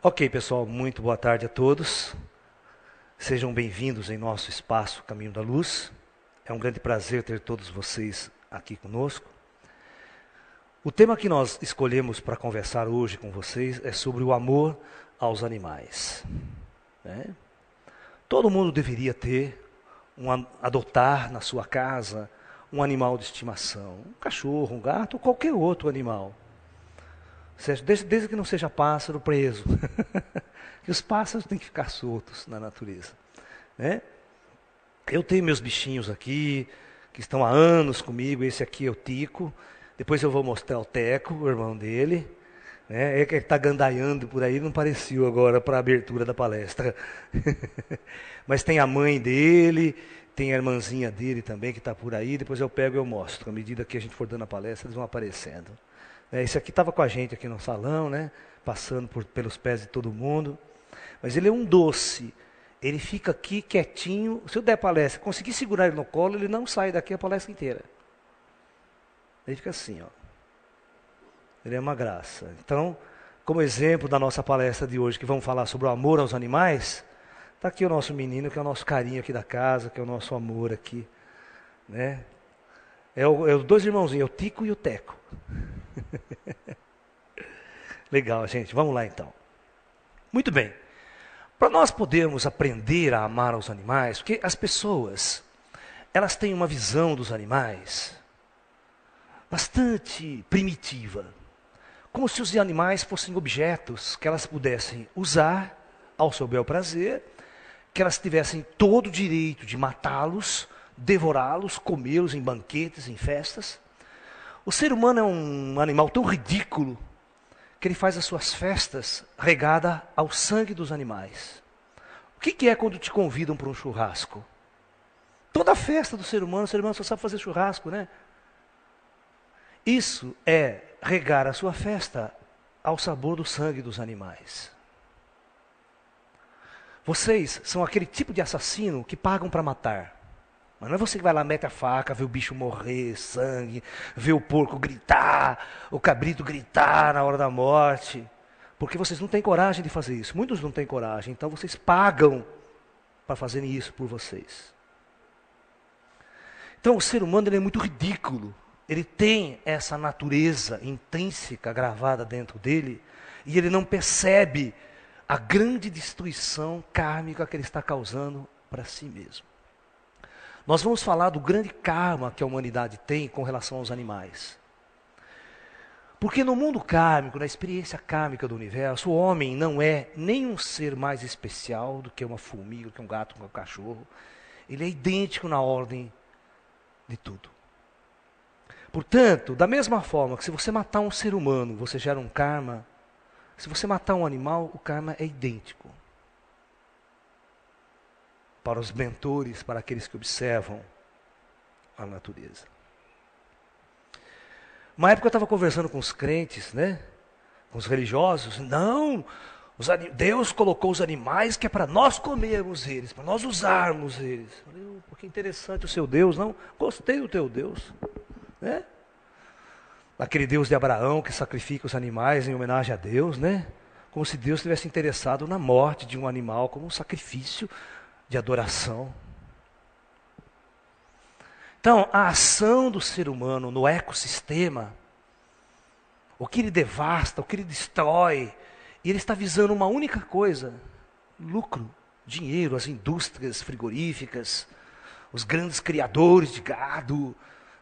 Ok, pessoal, muito boa tarde a todos. Sejam bem-vindos em nosso espaço Caminho da Luz. É um grande prazer ter todos vocês aqui conosco. O tema que nós escolhemos para conversar hoje com vocês é sobre o amor aos animais. né? Todo mundo deveria ter, adotar na sua casa um animal de estimação, um cachorro, um gato ou qualquer outro animal. Desde que não seja pássaro preso. E os pássaros têm que ficar soltos na natureza. né? Eu tenho meus bichinhos aqui, que estão há anos comigo. Esse aqui é o Tico. Depois eu vou mostrar o Teco, o irmão dele. É que ele está gandaiando por aí, não pareceu agora para a abertura da palestra. Mas tem a mãe dele, tem a irmãzinha dele também que está por aí. Depois eu pego e eu mostro. À medida que a gente for dando a palestra, eles vão aparecendo. Esse aqui estava com a gente aqui no salão, passando pelos pés de todo mundo. Mas ele é um doce. Ele fica aqui quietinho. Se eu der palestra, conseguir segurar ele no colo, ele não sai daqui a palestra inteira. Ele fica assim, ó. Ele é uma graça. Então, como exemplo da nossa palestra de hoje, que vamos falar sobre o amor aos animais, está aqui o nosso menino, que é o nosso carinho aqui da casa, que é o nosso amor aqui. É os dois irmãozinhos, é o Tico e o Teco. Legal, gente. Vamos lá então. Muito bem. Para nós podermos aprender a amar os animais, porque as pessoas, elas têm uma visão dos animais bastante primitiva. Como se os animais fossem objetos que elas pudessem usar ao seu bel prazer, que elas tivessem todo o direito de matá-los, devorá-los, comê-los em banquetes, em festas. O ser humano é um animal tão ridículo que ele faz as suas festas regada ao sangue dos animais. O que é quando te convidam para um churrasco? Toda a festa do ser humano, o ser humano só sabe fazer churrasco, né? Isso é regar a sua festa ao sabor do sangue dos animais. Vocês são aquele tipo de assassino que pagam para matar. Mas não é você que vai lá, mete a faca, vê o bicho morrer, sangue, vê o porco gritar, o cabrito gritar na hora da morte. Porque vocês não têm coragem de fazer isso. Muitos não têm coragem, então vocês pagam para fazerem isso por vocês. Então o ser humano ele é muito ridículo. Ele tem essa natureza intrínseca gravada dentro dele e ele não percebe a grande destruição kármica que ele está causando para si mesmo. Nós vamos falar do grande karma que a humanidade tem com relação aos animais. Porque no mundo kármico, na experiência kármica do universo, o homem não é nem um ser mais especial do que uma formiga, do que um gato, do que um cachorro. Ele é idêntico na ordem de tudo. Portanto, da mesma forma que se você matar um ser humano, você gera um karma, se você matar um animal, o karma é idêntico. Para os mentores, para aqueles que observam a natureza. Uma época eu estava conversando com os crentes, com os religiosos. Não, Deus colocou os animais que é para nós comermos eles, para nós usarmos eles. Falei, que interessante o seu Deus, não? Gostei do teu Deus. Aquele Deus de Abraão que sacrifica os animais em homenagem a Deus, Como se Deus estivesse interessado na morte de um animal como um sacrifício de adoração. Então, a ação do ser humano no ecossistema, o que ele devasta, o que ele destrói, e ele está visando uma única coisa: lucro, dinheiro, as indústrias frigoríficas, os grandes criadores de gado,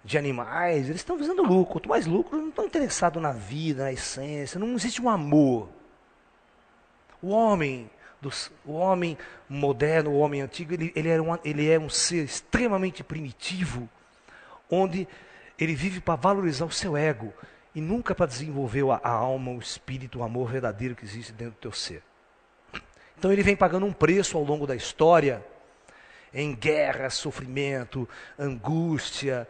de animais, eles estão visando lucro. Quanto mais lucro, não estão interessados na vida, na essência, não existe um amor. O homem moderno, o homem antigo, ele é um ser extremamente primitivo, onde ele vive para valorizar o seu ego e nunca para desenvolver a alma, o espírito, o amor verdadeiro que existe dentro do teu ser. Então ele vem pagando um preço ao longo da história, em guerra, sofrimento, angústia,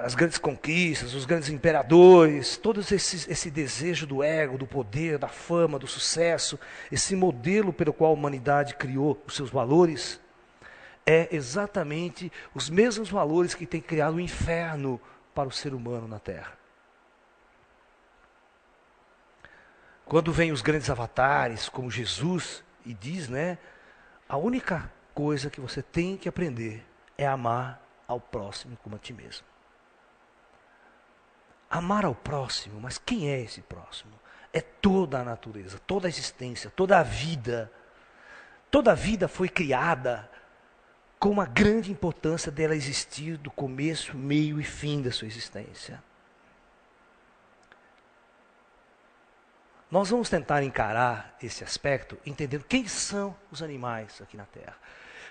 as grandes conquistas, os grandes imperadores, todo esse desejo do ego, do poder, da fama, do sucesso, esse modelo pelo qual a humanidade criou os seus valores, é exatamente os mesmos valores que tem criado o inferno para o ser humano na Terra. Quando vem os grandes avatares, como Jesus, e diz, né? A única coisa que você tem que aprender é amar ao próximo como a ti mesmo. Amar ao próximo, mas quem é esse próximo? É toda a natureza, toda a existência, toda a vida. Toda a vida foi criada com uma grande importância dela existir do começo, meio e fim da sua existência. Nós vamos tentar encarar esse aspecto entendendo quem são os animais aqui na Terra.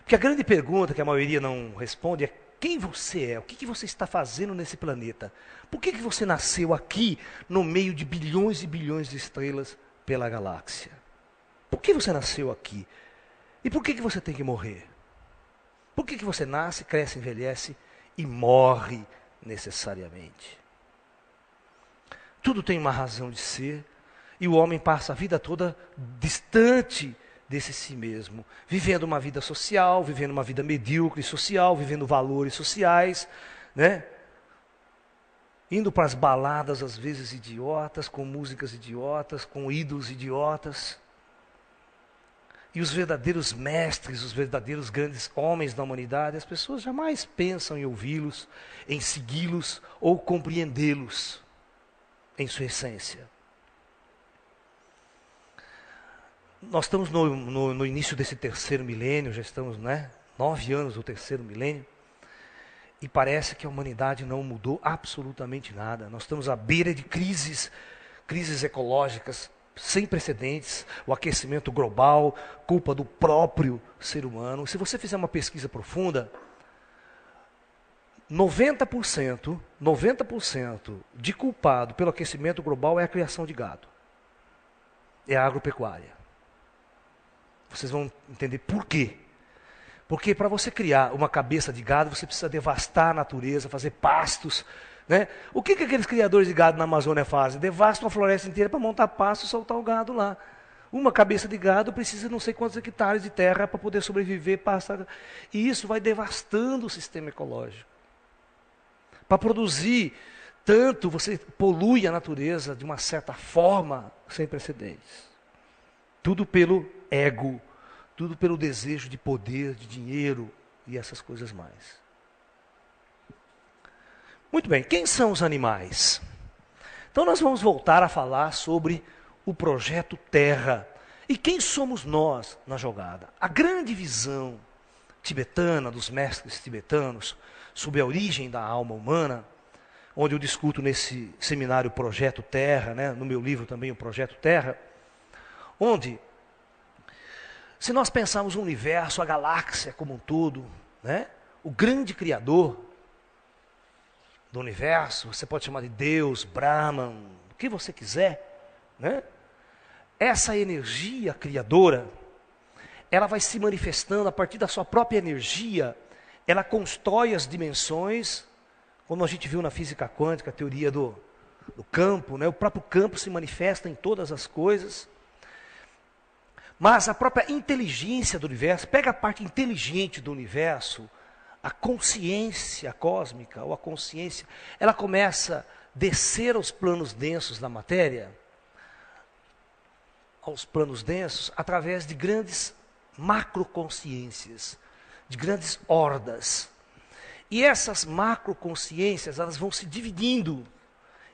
Porque a grande pergunta que a maioria não responde é: quem você é? O que você está fazendo nesse planeta? Por que você nasceu aqui no meio de bilhões e bilhões de estrelas pela galáxia? Por que você nasceu aqui? E por que você tem que morrer? Por que você nasce, cresce, envelhece e morre necessariamente? Tudo tem uma razão de ser. E o homem passa a vida toda distante desse si mesmo, vivendo uma vida social, vivendo uma vida medíocre social, vivendo valores sociais, né? Indo para as baladas, às vezes idiotas, com músicas idiotas, com ídolos idiotas. E os verdadeiros mestres, os verdadeiros grandes homens da humanidade, as pessoas jamais pensam em ouvi-los, em segui-los ou compreendê-los em sua essência. Nós estamos no início desse terceiro milênio, já estamos, 9 anos do terceiro milênio, e parece que a humanidade não mudou absolutamente nada. Nós estamos à beira de crises ecológicas sem precedentes, o aquecimento global, culpa do próprio ser humano. Se você fizer uma pesquisa profunda, 90% de culpado pelo aquecimento global é a criação de gado, é a agropecuária. Vocês vão entender por quê. Porque para você criar uma cabeça de gado, você precisa devastar a natureza, fazer pastos, né? O que aqueles criadores de gado na Amazônia fazem? Devastam a floresta inteira para montar pasto e soltar o gado lá. Uma cabeça de gado precisa de não sei quantos hectares de terra para poder sobreviver, pastar. E isso vai devastando o sistema ecológico. Para produzir tanto, você polui a natureza de uma certa forma sem precedentes. Tudo pelo ego, tudo pelo desejo de poder, de dinheiro e essas coisas mais. Muito bem, quem são os animais? Então nós vamos voltar a falar sobre o projeto Terra. E quem somos nós na jogada? A grande visão tibetana, dos mestres tibetanos, sobre a origem da alma humana, onde eu discuto nesse seminário Projeto Terra, no meu livro também o Projeto Terra, onde, se nós pensarmos o universo, a galáxia como um todo, o grande criador do universo, você pode chamar de Deus, Brahman, o que você quiser, essa energia criadora, ela vai se manifestando a partir da sua própria energia, ela constrói as dimensões, como a gente viu na física quântica, a teoria do campo, o próprio campo se manifesta em todas as coisas. Mas a própria inteligência do universo, pega a parte inteligente do universo, a consciência cósmica, ou a consciência, ela começa a descer aos planos densos da matéria, aos planos densos, através de grandes macroconsciências, de grandes hordas. E essas macroconsciências, elas vão se dividindo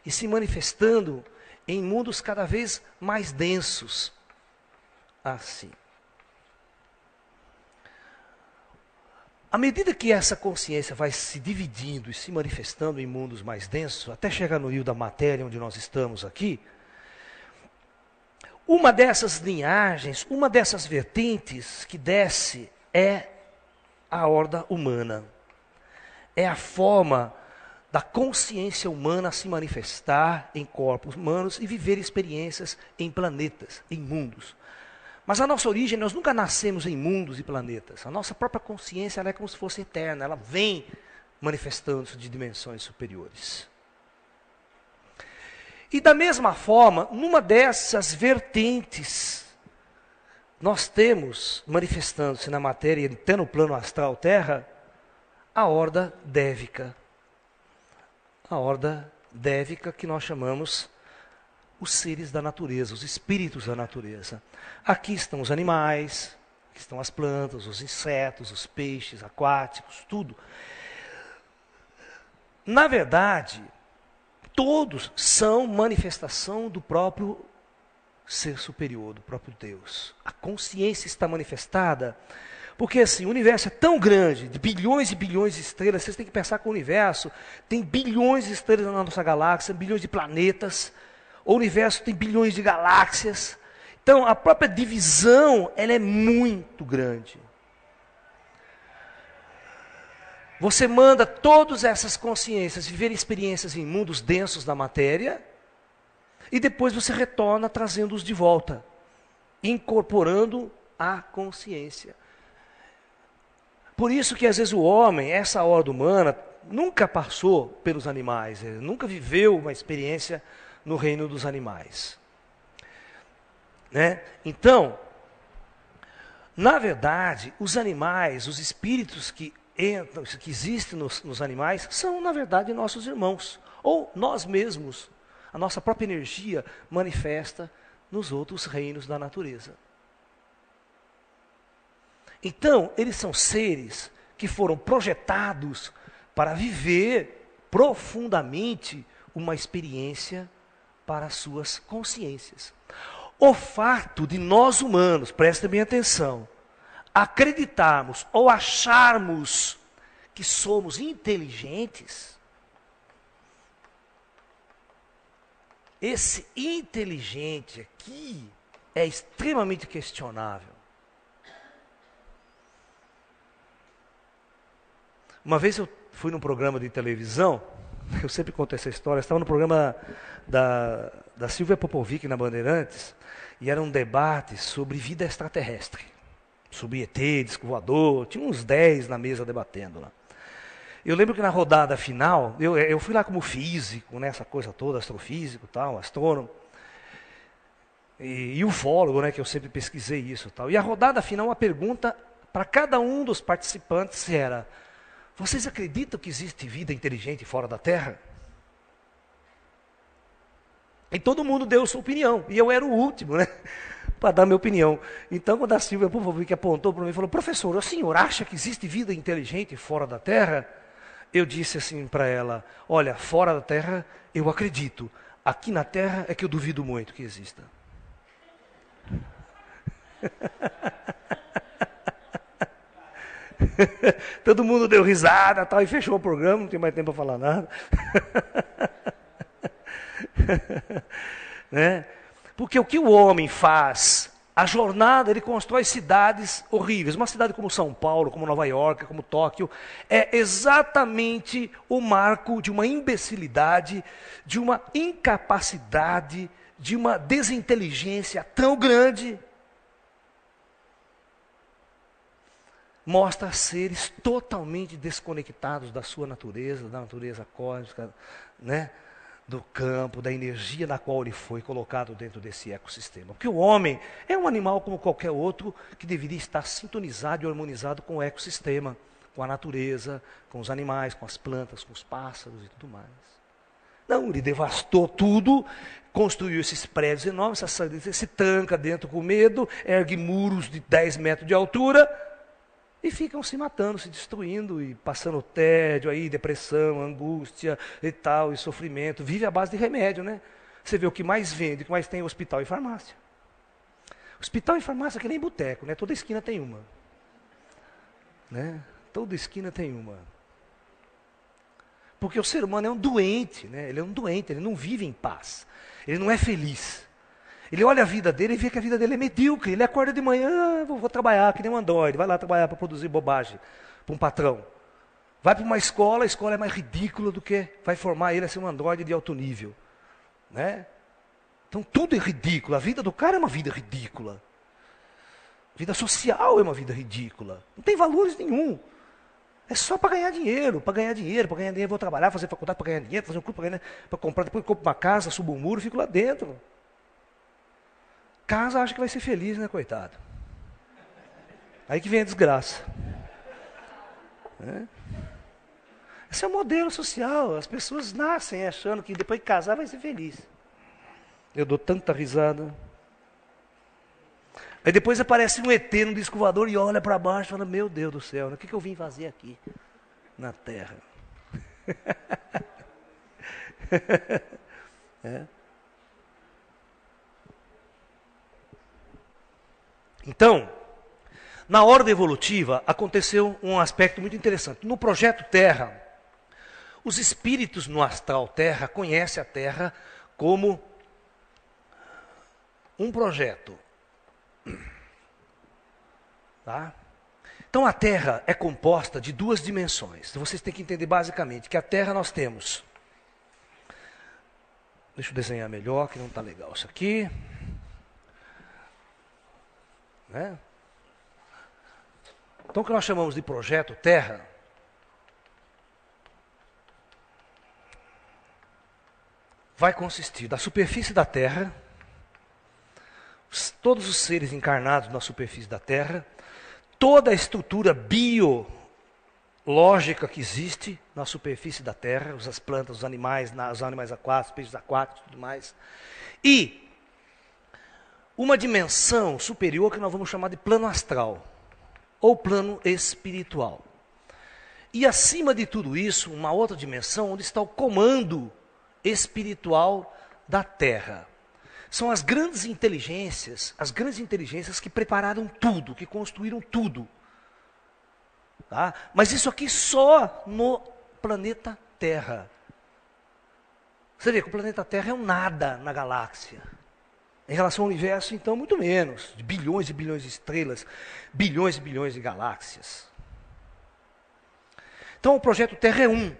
e se manifestando em mundos cada vez mais densos. Assim. À medida que essa consciência vai se dividindo e se manifestando em mundos mais densos, até chegar no rio da matéria, onde nós estamos aqui, uma dessas linhagens, uma dessas vertentes que desce é a horda humana. É a forma da consciência humana se manifestar em corpos humanos e viver experiências em planetas, em mundos. Mas a nossa origem, nós nunca nascemos em mundos e planetas. A nossa própria consciência, ela é como se fosse eterna. Ela vem manifestando-se de dimensões superiores. E da mesma forma, numa dessas vertentes, nós temos, manifestando-se na matéria, até no plano astral Terra, a horda dévica. A horda dévica que nós chamamos os seres da natureza, os espíritos da natureza. Aqui estão os animais, aqui estão as plantas, os insetos, os peixes aquáticos, tudo. Na verdade, todos são manifestação do próprio ser superior, do próprio Deus. A consciência está manifestada, porque assim, o universo é tão grande, de bilhões e bilhões de estrelas, vocês têm que pensar que o universo tem bilhões de estrelas na nossa galáxia, bilhões de planetas, o universo tem bilhões de galáxias, então a própria divisão, ela é muito grande. Você manda todas essas consciências viver experiências em mundos densos da matéria, e depois você retorna trazendo-os de volta, incorporando a consciência. Por isso que às vezes o homem, essa ordem humana, nunca passou pelos animais, ele nunca viveu uma experiência no reino dos animais. Né? Então, na verdade, os animais, os espíritos que existem nos animais, são na verdade nossos irmãos, ou nós mesmos. A nossa própria energia manifesta nos outros reinos da natureza. Então, eles são seres que foram projetados para viver profundamente uma experiência para as suas consciências. O fato de nós humanos, prestem bem atenção, acreditarmos ou acharmos que somos inteligentes, esse inteligente aqui é extremamente questionável. Uma vez eu fui num programa de televisão, eu sempre conto essa história, eu estava no programa da Silvia Popovic na Bandeirantes, e era um debate sobre vida extraterrestre, sobre ET, disco voador, tinha uns 10 na mesa debatendo lá. Eu lembro que na rodada final, eu fui lá como físico, né, essa coisa toda, astrofísico, tal, astrônomo, e ufólogo, né, que eu sempre pesquisei isso. Tal. E a rodada final, uma pergunta para cada um dos participantes era: vocês acreditam que existe vida inteligente fora da Terra? E todo mundo deu sua opinião, e eu era o último, né, para dar minha opinião. Então, quando a Silvia Popovic apontou para mim e falou: professor, o senhor acha que existe vida inteligente fora da Terra? Eu disse assim para ela: olha, fora da Terra eu acredito, aqui na Terra é que eu duvido muito que exista. Todo mundo deu risada tal, e fechou o programa, não tem mais tempo para falar nada. Né? Porque o que o homem faz, a jornada, ele constrói cidades horríveis. Uma cidade como São Paulo, como Nova York, como Tóquio, é exatamente o marco de uma imbecilidade, de uma incapacidade, de uma desinteligência tão grande. Mostra seres totalmente desconectados da sua natureza, da natureza cósmica, né? Do campo, da energia na qual ele foi colocado dentro desse ecossistema. Porque o homem é um animal como qualquer outro que deveria estar sintonizado e harmonizado com o ecossistema, com a natureza, com os animais, com as plantas, com os pássaros e tudo mais. Não, ele devastou tudo, construiu esses prédios enormes, se tranca dentro com medo, ergue muros de 10 metros de altura e ficam se matando, se destruindo e passando tédio, aí, depressão, angústia e tal, e sofrimento. Vive à base de remédio, né? Você vê o que mais vende, o que mais tem é hospital e farmácia. Hospital e farmácia é que nem boteco, né? Toda esquina tem uma. Né? Toda esquina tem uma. Porque o ser humano é um doente, né? Ele é um doente, ele não vive em paz. Ele não é feliz. Ele olha a vida dele e vê que a vida dele é medíocre. Ele acorda de manhã, vou trabalhar, que nem um androide. Vai lá trabalhar para produzir bobagem para um patrão. Vai para uma escola, a escola é mais ridícula do que vai formar ele a ser um androide de alto nível. Né? Então tudo é ridículo. A vida do cara é uma vida ridícula. A vida social é uma vida ridícula. Não tem valores nenhum. É só para ganhar dinheiro, para ganhar dinheiro, para ganhar dinheiro. Vou trabalhar, fazer faculdade para ganhar dinheiro, fazer um curso para comprar, depois compro uma casa, subo um muro e fico lá dentro. Casa acha que vai ser feliz, né, coitado? Aí que vem a desgraça. Esse é o modelo social. As pessoas nascem achando que depois de casar vai ser feliz. Eu dou tanta risada. Aí depois aparece um ET no disco voador e olha para baixo e fala, meu Deus do céu, o que eu vim fazer aqui na Terra? É. Então, na ordem evolutiva, aconteceu um aspecto muito interessante. No projeto Terra, os espíritos no astral Terra conhecem a Terra como um projeto. Tá? Então a Terra é composta de duas dimensões. Então, vocês têm que entender basicamente que a Terra nós temos. Deixa eu desenhar melhor, que não está legal isso aqui. Né? Então o que nós chamamos de projeto Terra vai consistir da superfície da Terra, todos os seres encarnados na superfície da Terra, toda a estrutura biológica que existe na superfície da Terra, as plantas, os animais aquáticos, os peixes aquáticos e tudo mais, e uma dimensão superior que nós vamos chamar de plano astral, ou plano espiritual. E acima de tudo isso, uma outra dimensão onde está o comando espiritual da Terra. São as grandes inteligências que prepararam tudo, que construíram tudo. Tá? Mas isso aqui só no planeta Terra. Você vê que o planeta Terra é um nada na galáxia. Em relação ao universo, então, muito menos. De bilhões e bilhões de estrelas, bilhões e bilhões de galáxias. Então, o projeto Terra é um.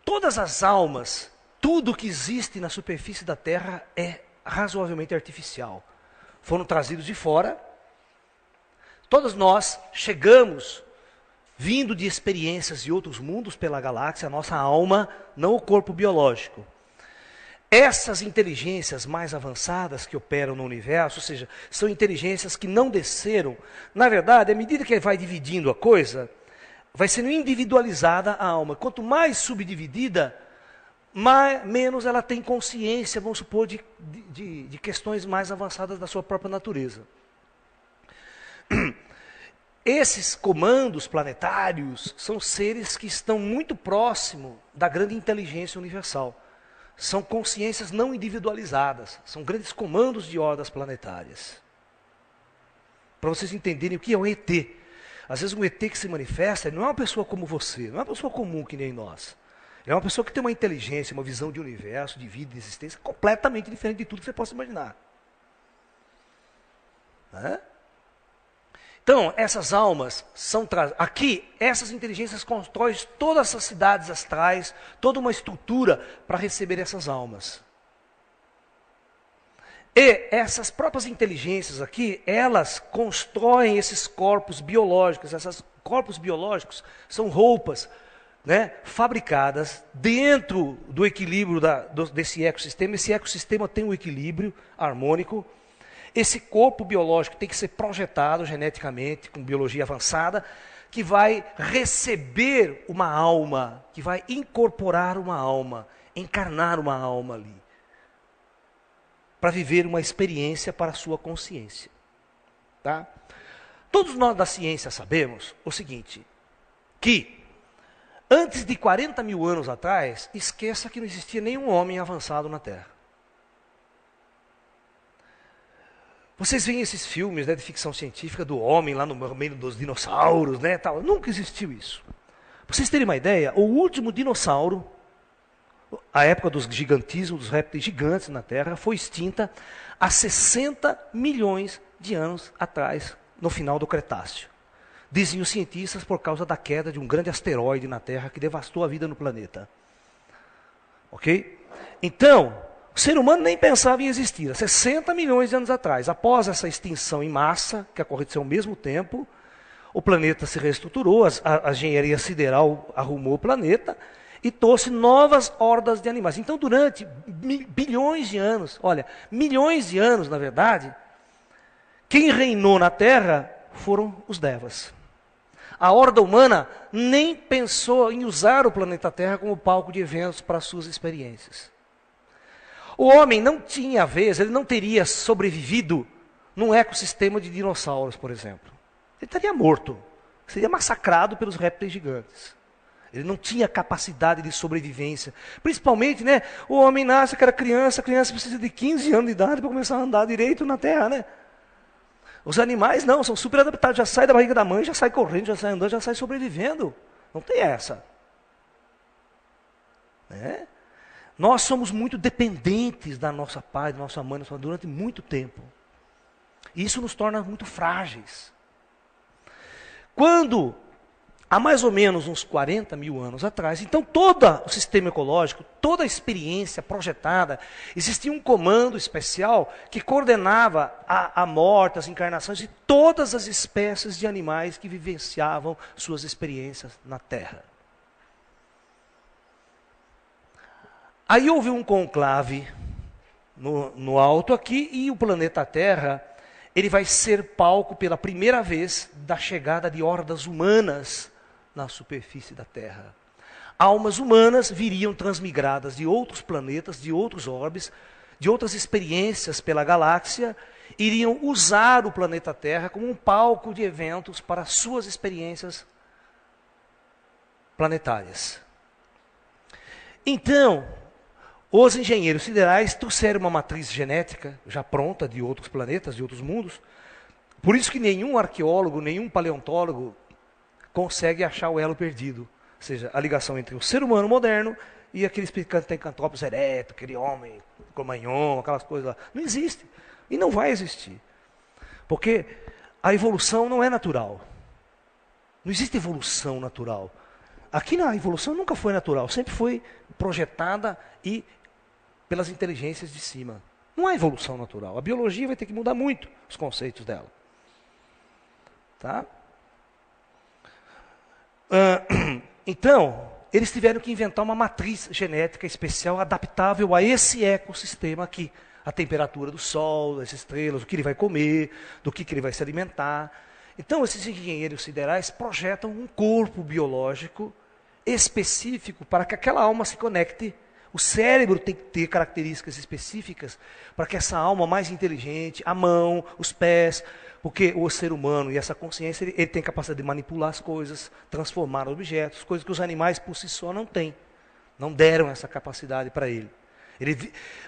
Todas as almas, tudo que existe na superfície da Terra é razoavelmente artificial. Foram trazidos de fora. Todos nós chegamos vindo de experiências de outros mundos pela galáxia, a nossa alma, não o corpo biológico. Essas inteligências mais avançadas que operam no universo, ou seja, são inteligências que não desceram. Na verdade, à medida que vai dividindo a coisa, vai sendo individualizada a alma. Quanto mais subdividida, menos ela tem consciência, vamos supor, de questões mais avançadas da sua própria natureza. Esses comandos planetários são seres que estão muito próximos da grande inteligência universal. São consciências não individualizadas, são grandes comandos de hordas planetárias. Para vocês entenderem o que é um ET. Às vezes um ET que se manifesta não é uma pessoa como você, não é uma pessoa comum que nem nós. É uma pessoa que tem uma inteligência, uma visão de universo, de vida, de existência, completamente diferente de tudo que você possa imaginar. Né? Então, essas almas são aqui, essas inteligências constroem todas essas cidades astrais, toda uma estrutura para receber essas almas. E essas próprias inteligências aqui, elas constroem esses corpos biológicos. Esses corpos biológicos são roupas, né, fabricadas dentro do equilíbrio desse ecossistema. Esse ecossistema tem um equilíbrio harmônico. Esse corpo biológico tem que ser projetado geneticamente, com biologia avançada, que vai receber uma alma, que vai incorporar uma alma, encarnar uma alma ali, para viver uma experiência para a sua consciência. Tá? Todos nós da ciência sabemos o seguinte, que antes de 40 mil anos atrás, esqueça que não existia nenhum homem avançado na Terra. Vocês veem esses filmes, né, de ficção científica do homem lá no meio dos dinossauros, né, tal. Nunca existiu isso. Para vocês terem uma ideia, o último dinossauro, a época dos gigantismos, dos répteis gigantes na Terra, foi extinta há 60 milhões de anos atrás, no final do Cretáceo. Dizem os cientistas por causa da queda de um grande asteroide na Terra que devastou a vida no planeta. Ok? Então, o ser humano nem pensava em existir. Há 60 milhões de anos atrás, após essa extinção em massa, que aconteceu ao mesmo tempo, o planeta se reestruturou, a engenharia sideral arrumou o planeta e trouxe novas hordas de animais. Então, durante bilhões de anos, olha, milhões de anos, na verdade, quem reinou na Terra foram os Devas. A horda humana nem pensou em usar o planeta Terra como palco de eventos para suas experiências. O homem não tinha vez, ele não teria sobrevivido num ecossistema de dinossauros, por exemplo. Ele estaria morto, seria massacrado pelos répteis gigantes. Ele não tinha capacidade de sobrevivência. Principalmente, né, o homem nasce, aquela criança, a criança precisa de 15 anos de idade para começar a andar direito na terra, né? Os animais não, são super adaptados, já sai da barriga da mãe, já sai correndo, já sai andando, já sai sobrevivendo. Não tem essa. Né? Nós somos muito dependentes da nossa pai, da nossa mãe, durante muito tempo. E isso nos torna muito frágeis. Quando, há mais ou menos uns 40 mil anos atrás, então todo o sistema ecológico, toda a experiência projetada, existia um comando especial que coordenava a morte, as encarnações de todas as espécies de animais que vivenciavam suas experiências na Terra. Aí houve um conclave no alto aqui, e o planeta Terra, ele vai ser palco pela primeira vez da chegada de hordas humanas na superfície da Terra. Almas humanas viriam transmigradas de outros planetas, de outros orbes, de outras experiências pela galáxia, iriam usar o planeta Terra como um palco de eventos para suas experiências planetárias. Então, os engenheiros siderais trouxeram uma matriz genética já pronta de outros planetas, de outros mundos. Por isso que nenhum arqueólogo, nenhum paleontólogo consegue achar o elo perdido. Ou seja, a ligação entre o ser humano moderno e aqueles Pithecanthropus erectus, aquele homem, Cro-Magnon, aquelas coisas lá. Não existe. E não vai existir. Porque a evolução não é natural. Não existe evolução natural. Aqui a evolução nunca foi natural, sempre foi projetada e pelas inteligências de cima. Não há evolução natural. A biologia vai ter que mudar muito os conceitos dela. Tá? Então, eles tiveram que inventar uma matriz genética especial adaptável a esse ecossistema aqui. A temperatura do Sol, das estrelas, o que ele vai comer, do que ele vai se alimentar. Então, esses engenheiros siderais projetam um corpo biológico específico para que aquela alma se conecte. O cérebro tem que ter características específicas para que essa alma mais inteligente, a mão, os pés, porque o ser humano e essa consciência, ele tem capacidade de manipular as coisas, transformar objetos, coisas que os animais por si só não têm. Não deram essa capacidade para ele.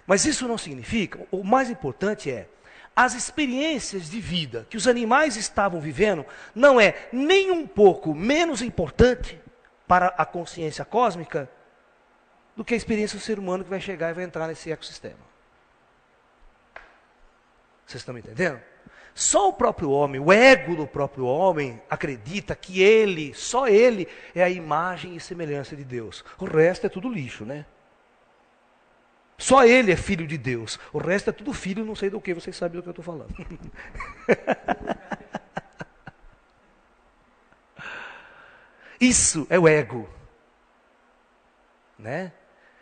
Mas isso não significa, o mais importante é, as experiências de vida que os animais estavam vivendo não é nem um pouco menos importante para a consciência cósmica do que a experiência do ser humano que vai chegar e vai entrar nesse ecossistema. Vocês estão me entendendo? Só o próprio homem, o ego do próprio homem, acredita que ele, só ele, é a imagem e semelhança de Deus. O resto é tudo lixo, né? Só ele é filho de Deus. O resto é tudo filho, não sei do que, vocês sabem do que eu estou falando. Isso é o ego. Né?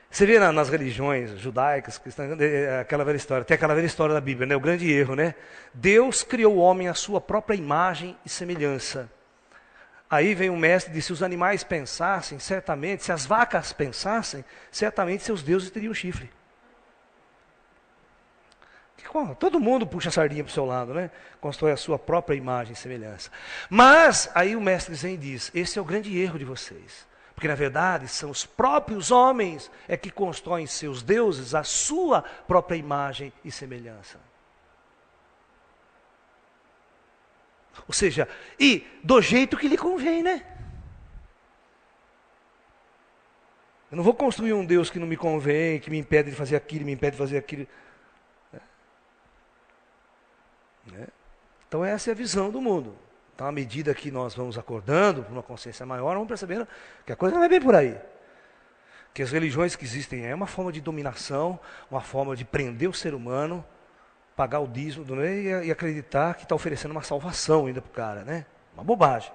Você vê nas religiões judaicas, cristãs, aquela velha história, tem aquela velha história da Bíblia, né? O grande erro, né? Deus criou o homem à sua própria imagem e semelhança. Aí vem o mestre e diz, se os animais pensassem, certamente, se as vacas pensassem, certamente seus deuses teriam chifre. Todo mundo puxa a sardinha para o seu lado, né? Constrói a sua própria imagem e semelhança. Mas, aí o mestre Zen diz, esse é o grande erro de vocês. Porque, na verdade, são os próprios homens é que constroem seus deuses à sua própria imagem e semelhança. Ou seja, e do jeito que lhe convém, né? Eu não vou construir um Deus que não me convém, que me impede de fazer aquilo, me impede de fazer aquilo. Então essa é a visão do mundo. Então, à medida que nós vamos acordando para uma consciência maior, vamos percebendo que a coisa não é bem por aí. Que as religiões que existem é uma forma de dominação, uma forma de prender o ser humano, pagar o dízimo e acreditar que está oferecendo uma salvação ainda para o cara, né? Uma bobagem.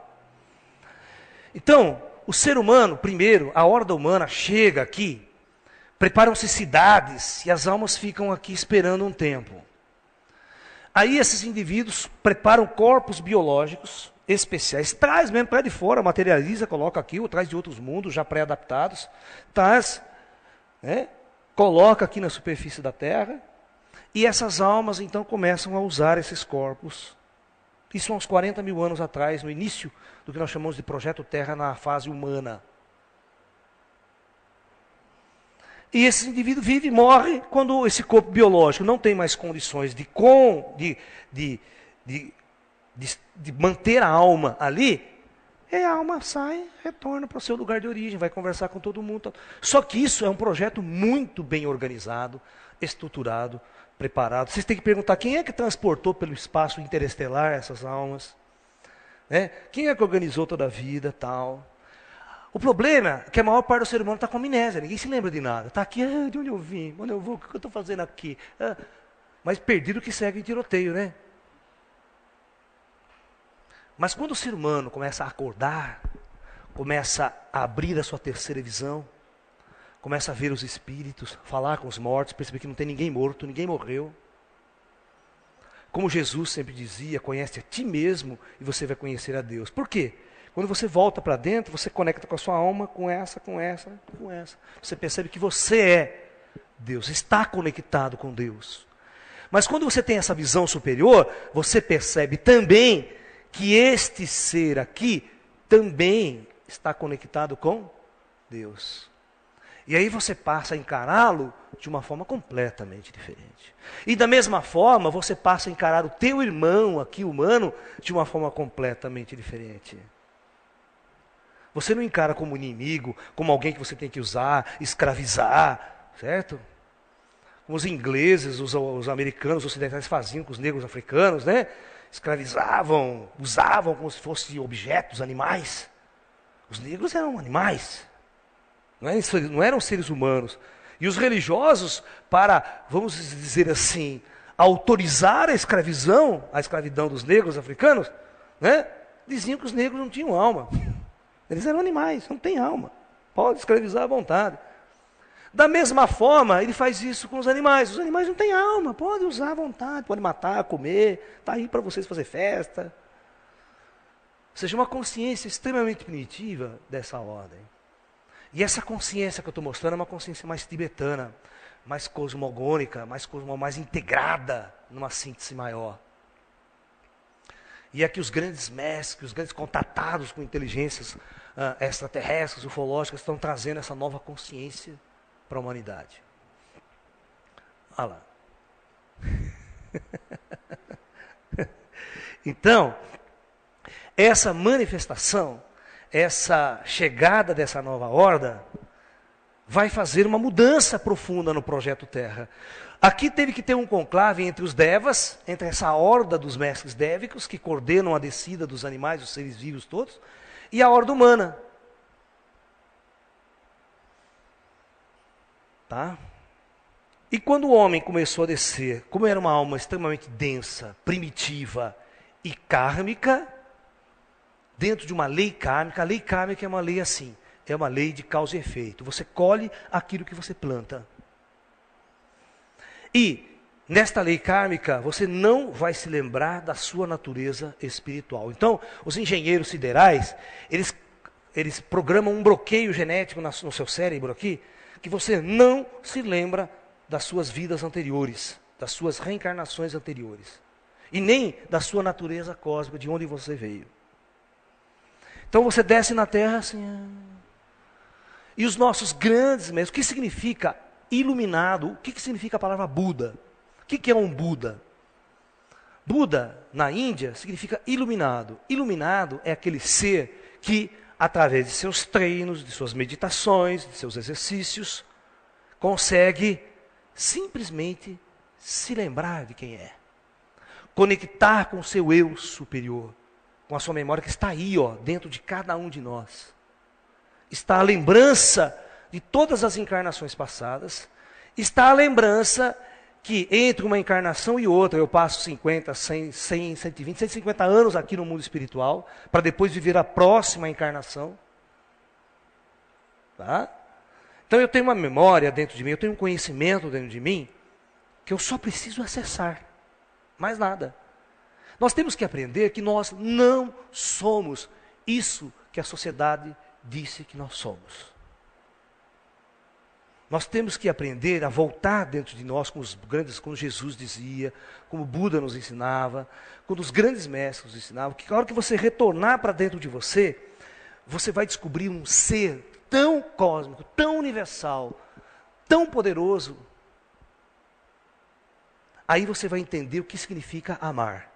Então, o ser humano, primeiro, a horda humana chega aqui, preparam-se cidades e as almas ficam aqui esperando um tempo. Aí esses indivíduos preparam corpos biológicos especiais, traz mesmo para de fora, materializa, coloca aqui, ou traz de outros mundos já pré-adaptados, traz, né, coloca aqui na superfície da terra, e essas almas então começam a usar esses corpos. Isso há uns 40 mil anos atrás, no início do que nós chamamos de Projeto Terra na fase humana. E esse indivíduo vive e morre quando esse corpo biológico não tem mais condições de manter a alma ali, e a alma sai, retorna para o seu lugar de origem, vai conversar com todo mundo. Só que isso é um projeto muito bem organizado, estruturado, preparado. Vocês têm que perguntar quem é que transportou pelo espaço interestelar essas almas, né? Quem é que organizou toda a vida, tal. O problema é que a maior parte do ser humano está com amnésia, ninguém se lembra de nada. Está aqui, de onde eu vim, onde eu vou, o que eu estou fazendo aqui? Mas perdido que segue em tiroteio, né? Mas quando o ser humano começa a acordar, começa a abrir a sua terceira visão, começa a ver os espíritos, falar com os mortos, perceber que não tem ninguém morto, ninguém morreu. Como Jesus sempre dizia, conhece a ti mesmo e você vai conhecer a Deus. Por quê? Quando você volta para dentro, você conecta com a sua alma, com essa. Você percebe que você é Deus, está conectado com Deus. Mas quando você tem essa visão superior, você percebe também que este ser aqui também está conectado com Deus. E aí você passa a encará-lo de uma forma completamente diferente. E da mesma forma, você passa a encarar o teu irmão aqui, humano, de uma forma completamente diferente. Você não encara como inimigo, como alguém que você tem que usar, escravizar, certo? Como os ingleses, os americanos, os ocidentais faziam com os negros africanos, né? Escravizavam, usavam como se fossem objetos, animais. Os negros eram animais, não eram seres humanos. E os religiosos, para, vamos dizer assim, autorizar a escravidão dos negros africanos, né? Diziam que os negros não tinham alma. Eles eram animais, não têm alma. Pode escravizar à vontade. Da mesma forma, ele faz isso com os animais. Os animais não têm alma, pode usar à vontade, pode matar, comer, está aí para vocês fazer festa. Ou seja, uma consciência extremamente primitiva dessa ordem. E essa consciência que eu estou mostrando é uma consciência mais tibetana, mais cosmogônica, mais integrada, numa síntese maior. E é que os grandes mestres, os grandes contatados com inteligências extraterrestres, ufológicas, estão trazendo essa nova consciência para a humanidade. Olha lá. Então, essa manifestação, essa chegada dessa nova horda, vai fazer uma mudança profunda no projeto Terra. Aqui teve que ter um conclave entre os devas, entre essa horda dos mestres dévicos, que coordenam a descida dos animais, dos seres vivos todos, e a horda humana. Tá? E quando o homem começou a descer, como era uma alma extremamente densa, primitiva e kármica, dentro de uma lei kármica, a lei kármica é uma lei assim, é uma lei de causa e efeito. Você colhe aquilo que você planta. E, nesta lei kármica, você não vai se lembrar da sua natureza espiritual. Então, os engenheiros siderais, eles programam um bloqueio genético no seu cérebro aqui, que você não se lembra das suas vidas anteriores, das suas reencarnações anteriores. E nem da sua natureza cósmica, de onde você veio. Então você desce na Terra assim. E os nossos grandes mestres, o que significa iluminado? O que significa a palavra Buda? O que é um Buda? Buda, na Índia, significa iluminado. Iluminado é aquele ser que, através de seus treinos, de suas meditações, de seus exercícios, consegue simplesmente se lembrar de quem é. Conectar com o seu eu superior, com a sua memória que está aí, ó, dentro de cada um de nós. Está a lembrança de todas as encarnações passadas, está a lembrança que entre uma encarnação e outra, eu passo 50, 100, 100, 120, 150 anos aqui no mundo espiritual, para depois viver a próxima encarnação. Tá? Então eu tenho uma memória dentro de mim, eu tenho um conhecimento dentro de mim, que eu só preciso acessar, mais nada. Nós temos que aprender que nós não somos isso que a sociedade disse que nós somos. Nós temos que aprender a voltar dentro de nós, como Jesus dizia, como Buda nos ensinava, como os grandes mestres nos ensinavam, que na hora que você retornar para dentro de você, você vai descobrir um ser tão cósmico, tão universal, tão poderoso. Aí você vai entender o que significa amar.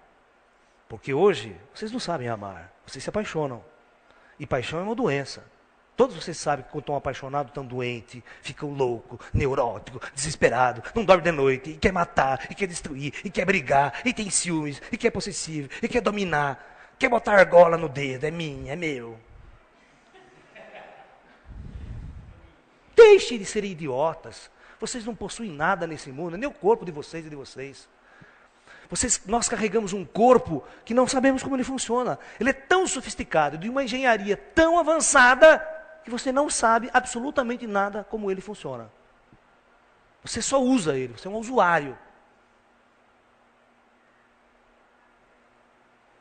Porque hoje, vocês não sabem amar, vocês se apaixonam. E paixão é uma doença. Todos vocês sabem que quando estão apaixonados, estão doentes, ficam loucos, neuróticos, desesperados, não dormem de noite, e quer matar, e quer destruir, e quer brigar, e tem ciúmes, e quer possessivo, e quer dominar, quer botar argola no dedo, é minha, é meu. Deixe de serem idiotas. Vocês não possuem nada nesse mundo, nem o corpo de vocês e de vocês. Nós carregamos um corpo que não sabemos como ele funciona. Ele é tão sofisticado, de uma engenharia tão avançada, que você não sabe absolutamente nada como ele funciona. Você só usa ele, você é um usuário.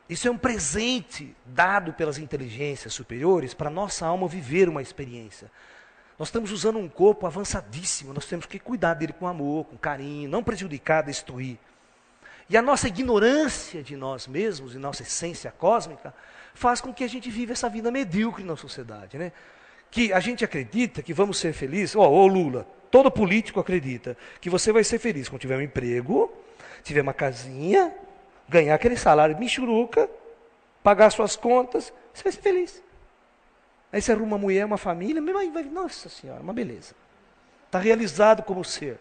Isso é um presente dado pelas inteligências superiores para a nossa alma viver uma experiência. Nós estamos usando um corpo avançadíssimo, nós temos que cuidar dele com amor, com carinho, não prejudicar, destruir. E a nossa ignorância de nós mesmos e nossa essência cósmica faz com que a gente viva essa vida medíocre na sociedade, né? Que a gente acredita que vamos ser felizes. Ô Lula, todo político acredita que você vai ser feliz quando tiver um emprego, tiver uma casinha, ganhar aquele salário michuruca, pagar suas contas, você vai ser feliz. Aí você arruma uma mulher, uma família, nossa senhora, uma beleza. Está realizado como ser.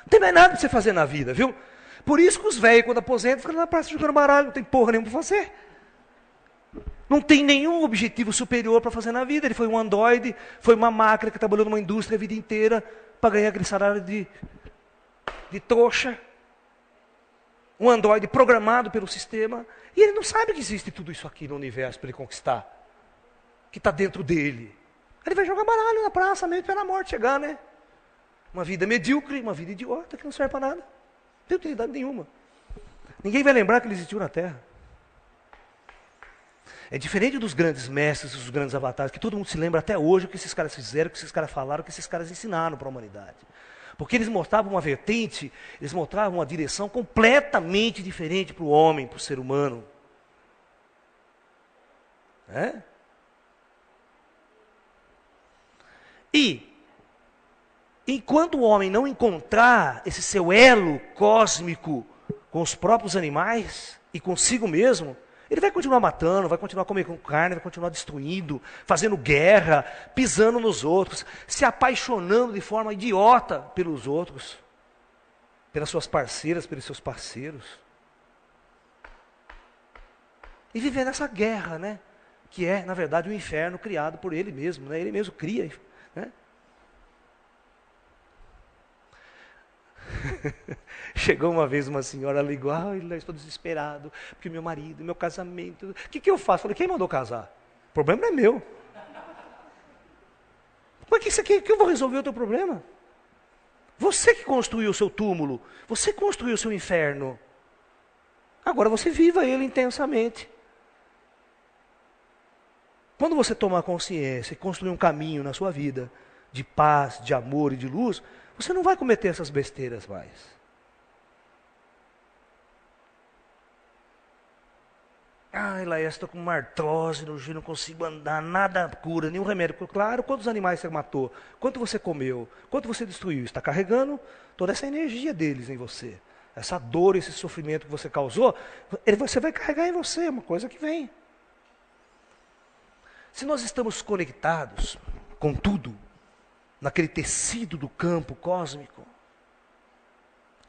Não tem mais nada para você fazer na vida, viu? Por isso que os velhos, quando aposentam, ficam na praça jogando baralho, não tem porra nenhuma para fazer. Não tem nenhum objetivo superior para fazer na vida. Ele foi um androide, foi uma máquina que trabalhou numa indústria a vida inteira para ganhar aquele salário de trouxa. Um androide programado pelo sistema. E ele não sabe que existe tudo isso aqui no universo para ele conquistar. Que está dentro dele. Ele vai jogar baralho na praça mesmo, para a morte chegar, né? Uma vida medíocre, uma vida idiota, que não serve para nada. Não tem utilidade nenhuma. Ninguém vai lembrar que ele existiu na Terra. É diferente dos grandes mestres, dos grandes avatares, que todo mundo se lembra até hoje o que esses caras fizeram, o que esses caras falaram, o que esses caras ensinaram para a humanidade. Porque eles mostravam uma vertente, eles mostravam uma direção completamente diferente para o homem, para o ser humano. E, enquanto o homem não encontrar esse seu elo cósmico com os próprios animais e consigo mesmo, ele vai continuar matando, vai continuar comendo carne, vai continuar destruindo, fazendo guerra, pisando nos outros, se apaixonando de forma idiota pelos outros, pelas suas parceiras, pelos seus parceiros. E viver nessa guerra, né? Que é, na verdade, um inferno criado por ele mesmo, né? Ele mesmo cria, né? Chegou uma vez uma senhora, ligou, eu estou desesperado, porque meu marido, meu casamento, o que eu faço? Falei, quem mandou casar? O problema não é meu. Mas que eu vou resolver o teu problema? Você que construiu o seu túmulo, você construiu o seu inferno. Agora você viva ele intensamente. Quando você tomar consciência e construir um caminho na sua vida, de paz, de amor e de luz, você não vai cometer essas besteiras mais. Laércio, estou com uma artrose no joelho, não consigo andar, nada cura, nenhum remédio. Claro, quantos animais você matou? Quanto você comeu? Quanto você destruiu? Está carregando toda essa energia deles em você. Essa dor, esse sofrimento que você causou, você vai carregar em você, é uma coisa que vem. Se nós estamos conectados com tudo, naquele tecido do campo cósmico,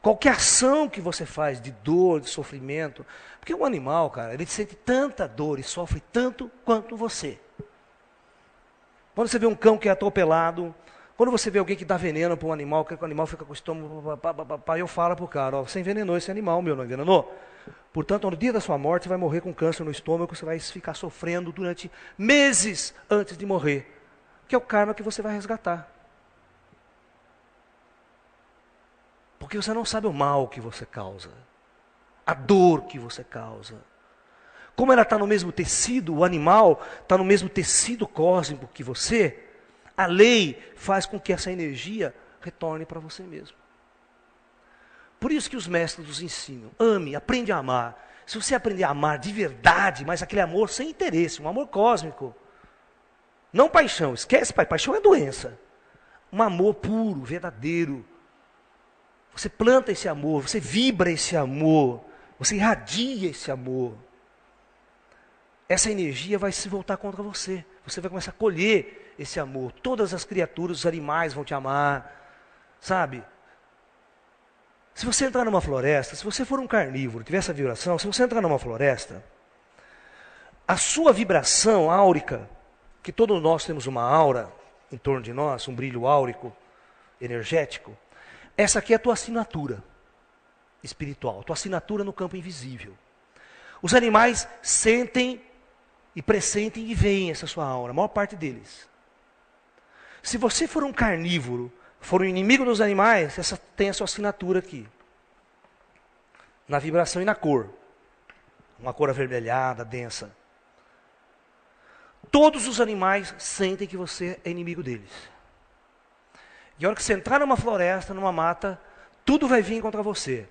qualquer ação que você faz de dor, de sofrimento, porque um animal, cara, ele sente tanta dor e sofre tanto quanto você. Quando você vê um cão que é atropelado, quando você vê alguém que dá veneno para um animal, que o animal fica com o estômago, eu falo para o cara, você envenenou esse animal, não envenenou? Portanto, no dia da sua morte, você vai morrer com câncer no estômago, você vai ficar sofrendo durante meses antes de morrer, que é o karma que você vai resgatar. Porque você não sabe o mal que você causa, a dor que você causa. Como ela está no mesmo tecido, o animal está no mesmo tecido cósmico que você, A lei faz com que essa energia retorne para você mesmo. Por isso que os mestres nos ensinam. Ame, aprende a amar. Se você aprender a amar de verdade, mas aquele amor sem interesse, um amor cósmico. Não paixão, esquece, paixão é doença. Um amor puro, verdadeiro. Você planta esse amor, você vibra esse amor, você irradia esse amor. Essa energia vai se voltar contra você. Você vai começar a colher esse amor. Todas as criaturas, os animais vão te amar, sabe? Se você entrar numa floresta, se você for um carnívoro, tiver essa vibração, se você entrar numa floresta, a sua vibração áurica, que todos nós temos uma aura em torno de nós, um brilho áurico, energético, essa aqui é a tua assinatura espiritual, tua assinatura no campo invisível. Os animais sentem e pressentem e veem essa sua aura, a maior parte deles. Se você for um carnívoro, for um inimigo dos animais, essa tem a sua assinatura aqui. Na vibração e na cor. Uma cor avermelhada, densa. Todos os animais sentem que você é inimigo deles. E a hora que você entrar numa floresta, numa mata, tudo vai vir contra você.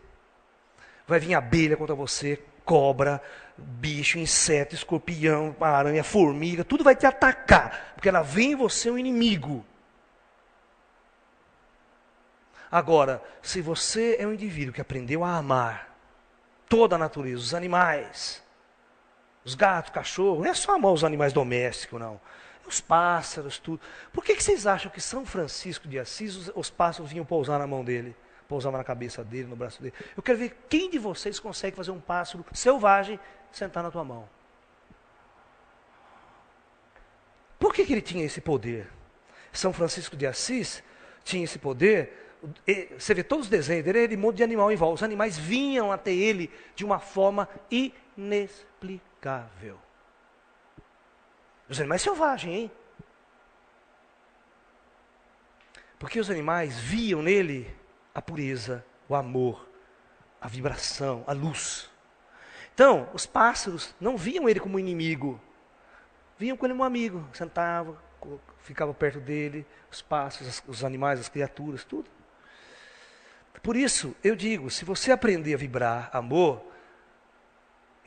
Vai vir abelha contra você, cobra, bicho, inseto, escorpião, aranha, formiga, tudo vai te atacar, porque ela vê em você um inimigo. Agora, se você é um indivíduo que aprendeu a amar toda a natureza, os animais, os gatos, cachorros, não é só amar os animais domésticos, não. Os pássaros, tudo. Por que vocês acham que São Francisco de Assis, os pássaros vinham pousar na mão dele? Pousavam na cabeça dele, no braço dele. Eu quero ver quem de vocês consegue fazer um pássaro selvagem sentar na tua mão. Por que ele tinha esse poder? São Francisco de Assis tinha esse poder. Você vê todos os desenhos dele, ele monte de animal em volta. Os animais vinham até ele de uma forma inexplicável. Os animais selvagens, hein? Porque os animais viam nele a pureza, o amor, a vibração, a luz. Então, os pássaros não viam ele como inimigo. Viam com ele como um amigo. Sentavam, ficavam perto dele, os pássaros, os animais, as criaturas, tudo. Por isso, eu digo, se você aprender a vibrar amor,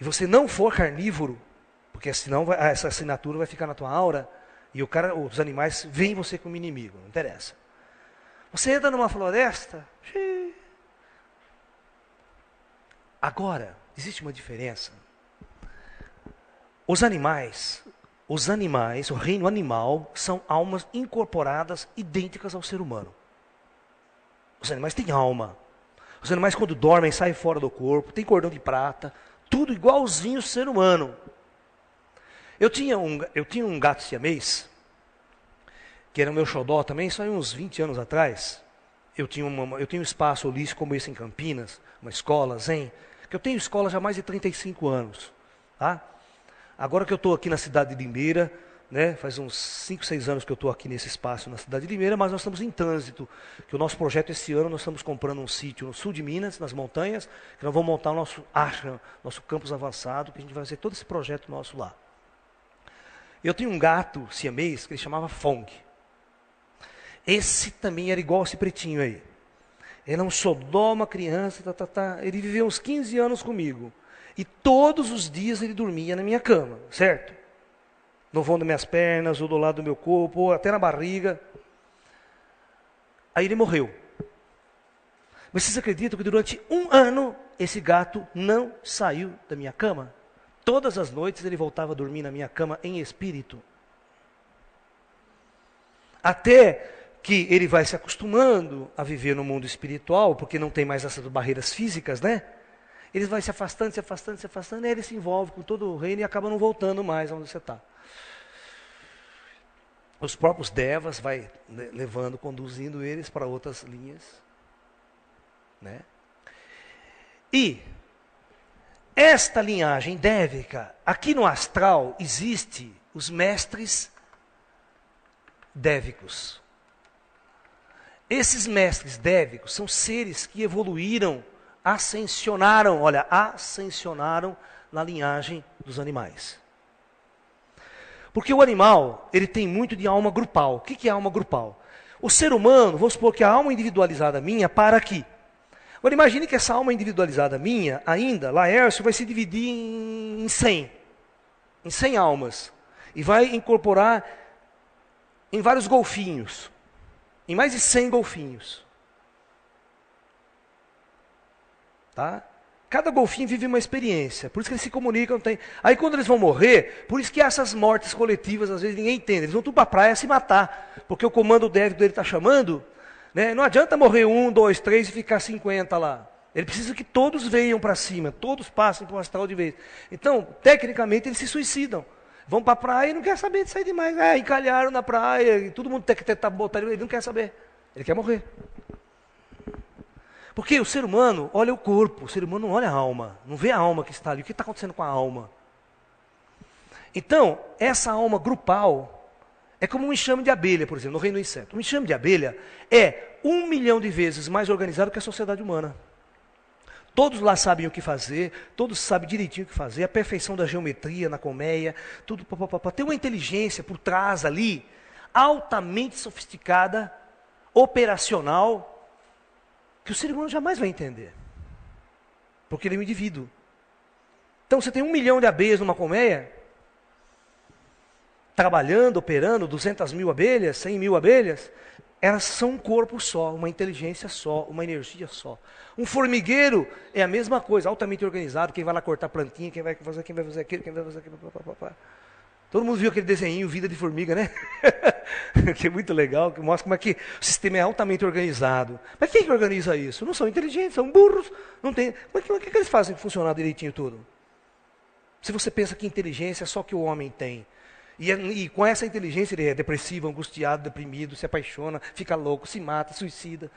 e você não for carnívoro, porque senão essa assinatura vai ficar na tua aura, e os animais veem você como inimigo, não interessa. Você entra numa floresta, agora, existe uma diferença. Os animais, o reino animal, são almas incorporadas, idênticas ao ser humano. Os animais têm alma. Os animais, quando dormem, saem fora do corpo, tem cordão de prata, tudo igualzinho ao ser humano. Eu tinha um gato siamês, que era o meu xodó também, só uns 20 anos atrás. Eu tinha um espaço holístico como esse em Campinas, uma escola zen, que eu tenho escola já há mais de 35 anos. Tá? Agora que eu estou aqui na cidade de Limeira, né, faz uns 5, 6 anos que eu estou aqui nesse espaço na cidade de Limeira, mas nós estamos em trânsito, que o nosso projeto esse ano, nós estamos comprando um sítio no sul de Minas, nas montanhas, que nós vamos montar o nosso ashram, nosso campus avançado, que a gente vai fazer todo esse projeto nosso lá. Eu tinha um gato siamês que ele chamava Fong. Esse também era igual a esse pretinho aí. Ele é um xodó, uma criança, ele viveu uns 15 anos comigo. E todos os dias ele dormia na minha cama, certo? No vão das minhas pernas, ou do lado do meu corpo, ou até na barriga. Aí ele morreu. Mas vocês acreditam que durante 1 ano, esse gato não saiu da minha cama? Todas as noites ele voltava a dormir na minha cama em espírito. Até que ele vai se acostumando a viver no mundo espiritual, porque não tem mais essas barreiras físicas, né? Ele vai se afastando, e aí ele se envolve com todo o reino e acaba não voltando mais onde você está. Os próprios devas vai levando, conduzindo eles para outras linhas, né? E esta linhagem dévica, aqui no astral existe os mestres dévicos. Esses mestres dévicos são seres que evoluíram, ascensionaram na linhagem dos animais. Porque o animal, ele tem muito de alma grupal. O que é alma grupal? O ser humano, vamos supor que a alma individualizada minha para aqui. Agora imagine que essa alma individualizada minha, ainda, Laércio, vai se dividir em 100. Em 100 almas. E vai incorporar em vários golfinhos. Em mais de 100 golfinhos. Tá? Cada golfinho vive uma experiência, por isso que eles se comunicam. Aí quando eles vão morrer, por isso que essas mortes coletivas, às vezes ninguém entende. Eles vão tudo para a praia se matar, porque o comando dele está chamando. Né? Não adianta morrer 1, 2, 3 e ficar 50 lá. Ele precisa que todos venham para cima, todos passem por um astral de vez. Então, tecnicamente, eles se suicidam. Vão para a praia e não quer saber de sair demais. Encalharam na praia, e todo mundo tem que tentar botar ele não quer saber. Ele quer morrer. Porque o ser humano olha o corpo, o ser humano não olha a alma, não vê a alma que está ali. O que está acontecendo com a alma? Então, essa alma grupal é como um enxame de abelha, por exemplo, no reino do inseto. Um enxame de abelha é 1 milhão de vezes mais organizado que a sociedade humana. Todos lá sabem o que fazer, todos sabem direitinho o que fazer, a perfeição da geometria na colmeia, tudo tem uma inteligência por trás ali, altamente sofisticada, operacional, que o ser humano jamais vai entender. Porque ele é um indivíduo. Então você tem 1 milhão de abelhas numa colmeia, trabalhando, operando, 200 mil abelhas, 100 mil abelhas, elas são um corpo só, uma inteligência só, uma energia só. Um formigueiro é a mesma coisa, altamente organizado, quem vai lá cortar plantinha, quem vai fazer aquilo, quem vai fazer aquilo, Todo mundo viu aquele desenho, Vida de Formiga, né? Que é muito legal, que mostra como é que o sistema é altamente organizado. Mas quem que organiza isso? Não são inteligentes, são burros. Não tem. Como é que eles fazem funcionar direitinho tudo? Se você pensa que inteligência é só que o homem tem. E com essa inteligência ele é depressivo, angustiado, deprimido, se apaixona, fica louco, se mata, suicida.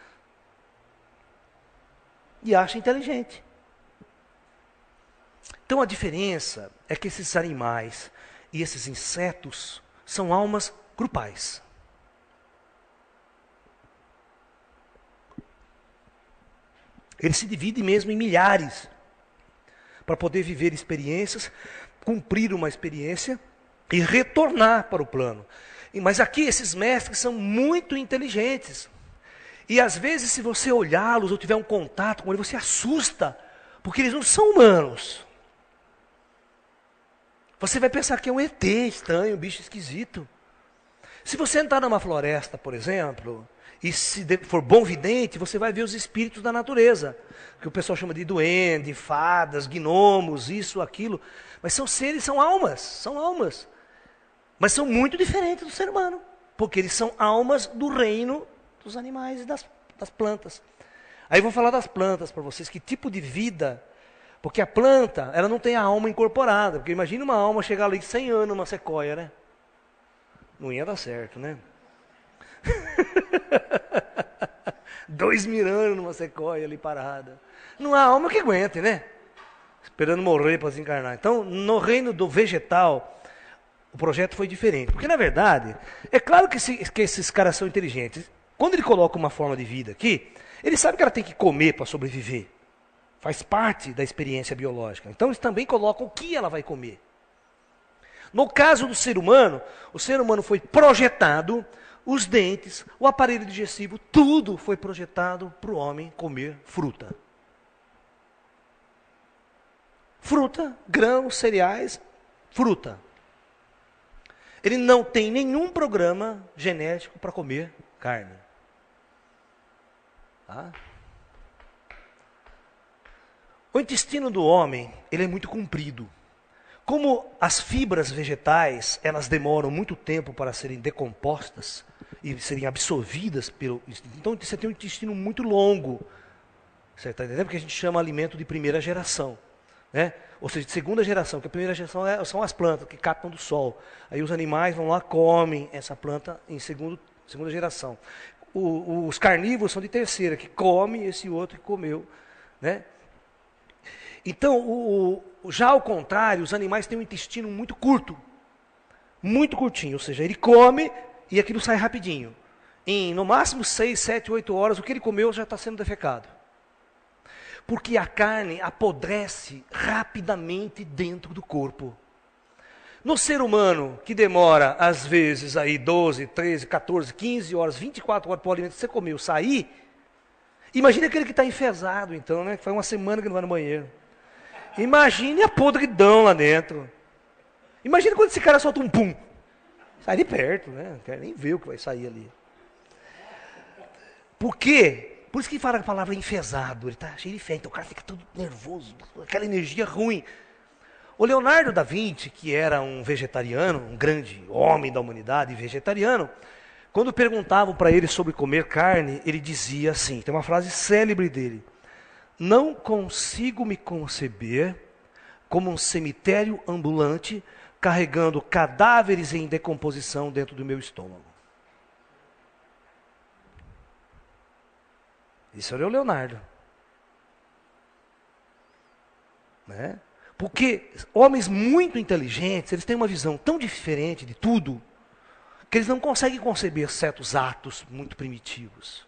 E acha inteligente. Então a diferença é que esses animais e esses insetos são almas grupais. Eles se dividem mesmo em milhares para poder viver experiências, cumprir uma experiência e retornar para o plano. Mas aqui esses mestres são muito inteligentes. E às vezes se você olhá-los ou tiver um contato com eles, você assusta, porque eles não são humanos. Você vai pensar que é um ET estranho, um bicho esquisito. Se você entrar numa floresta, por exemplo, e se for bom vidente, você vai ver os espíritos da natureza, que o pessoal chama de duende, fadas, gnomos, isso, aquilo. Mas são seres, são almas. Mas são muito diferentes do ser humano, porque eles são almas do reino dos animais e das plantas. Aí eu vou falar das plantas para vocês, que tipo de vida. Porque a planta, ela não tem a alma incorporada. Porque imagina uma alma chegar ali 100 anos numa sequoia, né? Não ia dar certo, né? 2.000 anos numa sequoia ali parada. Não há alma que aguente, né? Esperando morrer para desencarnar. Então, no reino do vegetal, o projeto foi diferente. Porque, na verdade, é claro que esses caras são inteligentes. Quando ele coloca uma forma de vida aqui, ele sabe que ela tem que comer para sobreviver. Faz parte da experiência biológica. Então eles também colocam o que ela vai comer. No caso do ser humano, o ser humano foi projetado, os dentes, o aparelho digestivo, tudo foi projetado para o homem comer fruta. Fruta, grãos, cereais, fruta. Ele não tem nenhum programa genético para comer carne. Tá? O intestino do homem, ele é muito comprido. Como as fibras vegetais, elas demoram muito tempo para serem decompostas e serem absorvidas pelo intestino. Então você tem um intestino muito longo. Você está entendendo? Porque a gente chama alimento de primeira geração. Né? Ou seja, de segunda geração, que a primeira geração são as plantas que captam do sol. Aí os animais vão lá, comem essa planta em segunda geração. Os carnívoros são de terceira, que come esse outro que comeu. Né? Então, já ao contrário, os animais têm um intestino muito curto. Muito curtinho, ou seja, ele come e aquilo sai rapidinho. Em, no máximo 6, 7, 8 horas, o que ele comeu já está sendo defecado. Porque a carne apodrece rapidamente dentro do corpo. No ser humano, que demora, às vezes, aí 12, 13, 14, 15 horas, 24 horas para o alimento que você comeu sair, imagine aquele que está enfesado, então, né? Que faz uma semana que não vai no banheiro. Imagine a podridão lá dentro. Imagine quando esse cara solta um pum. Sai de perto, né? Não quero nem ver o que vai sair ali. Por quê? Por isso que fala a palavra enfesado. Ele está cheio de fé, então o cara fica todo nervoso, aquela energia ruim. O Leonardo da Vinci, que era um vegetariano, um grande homem da humanidade vegetariano, quando perguntavam para ele sobre comer carne, ele dizia assim, tem uma frase célebre dele: não consigo me conceber como um cemitério ambulante carregando cadáveres em decomposição dentro do meu estômago. Isso era o Leonardo. Né? Porque homens muito inteligentes, eles têm uma visão tão diferente de tudo, que eles não conseguem conceber certos atos muito primitivos.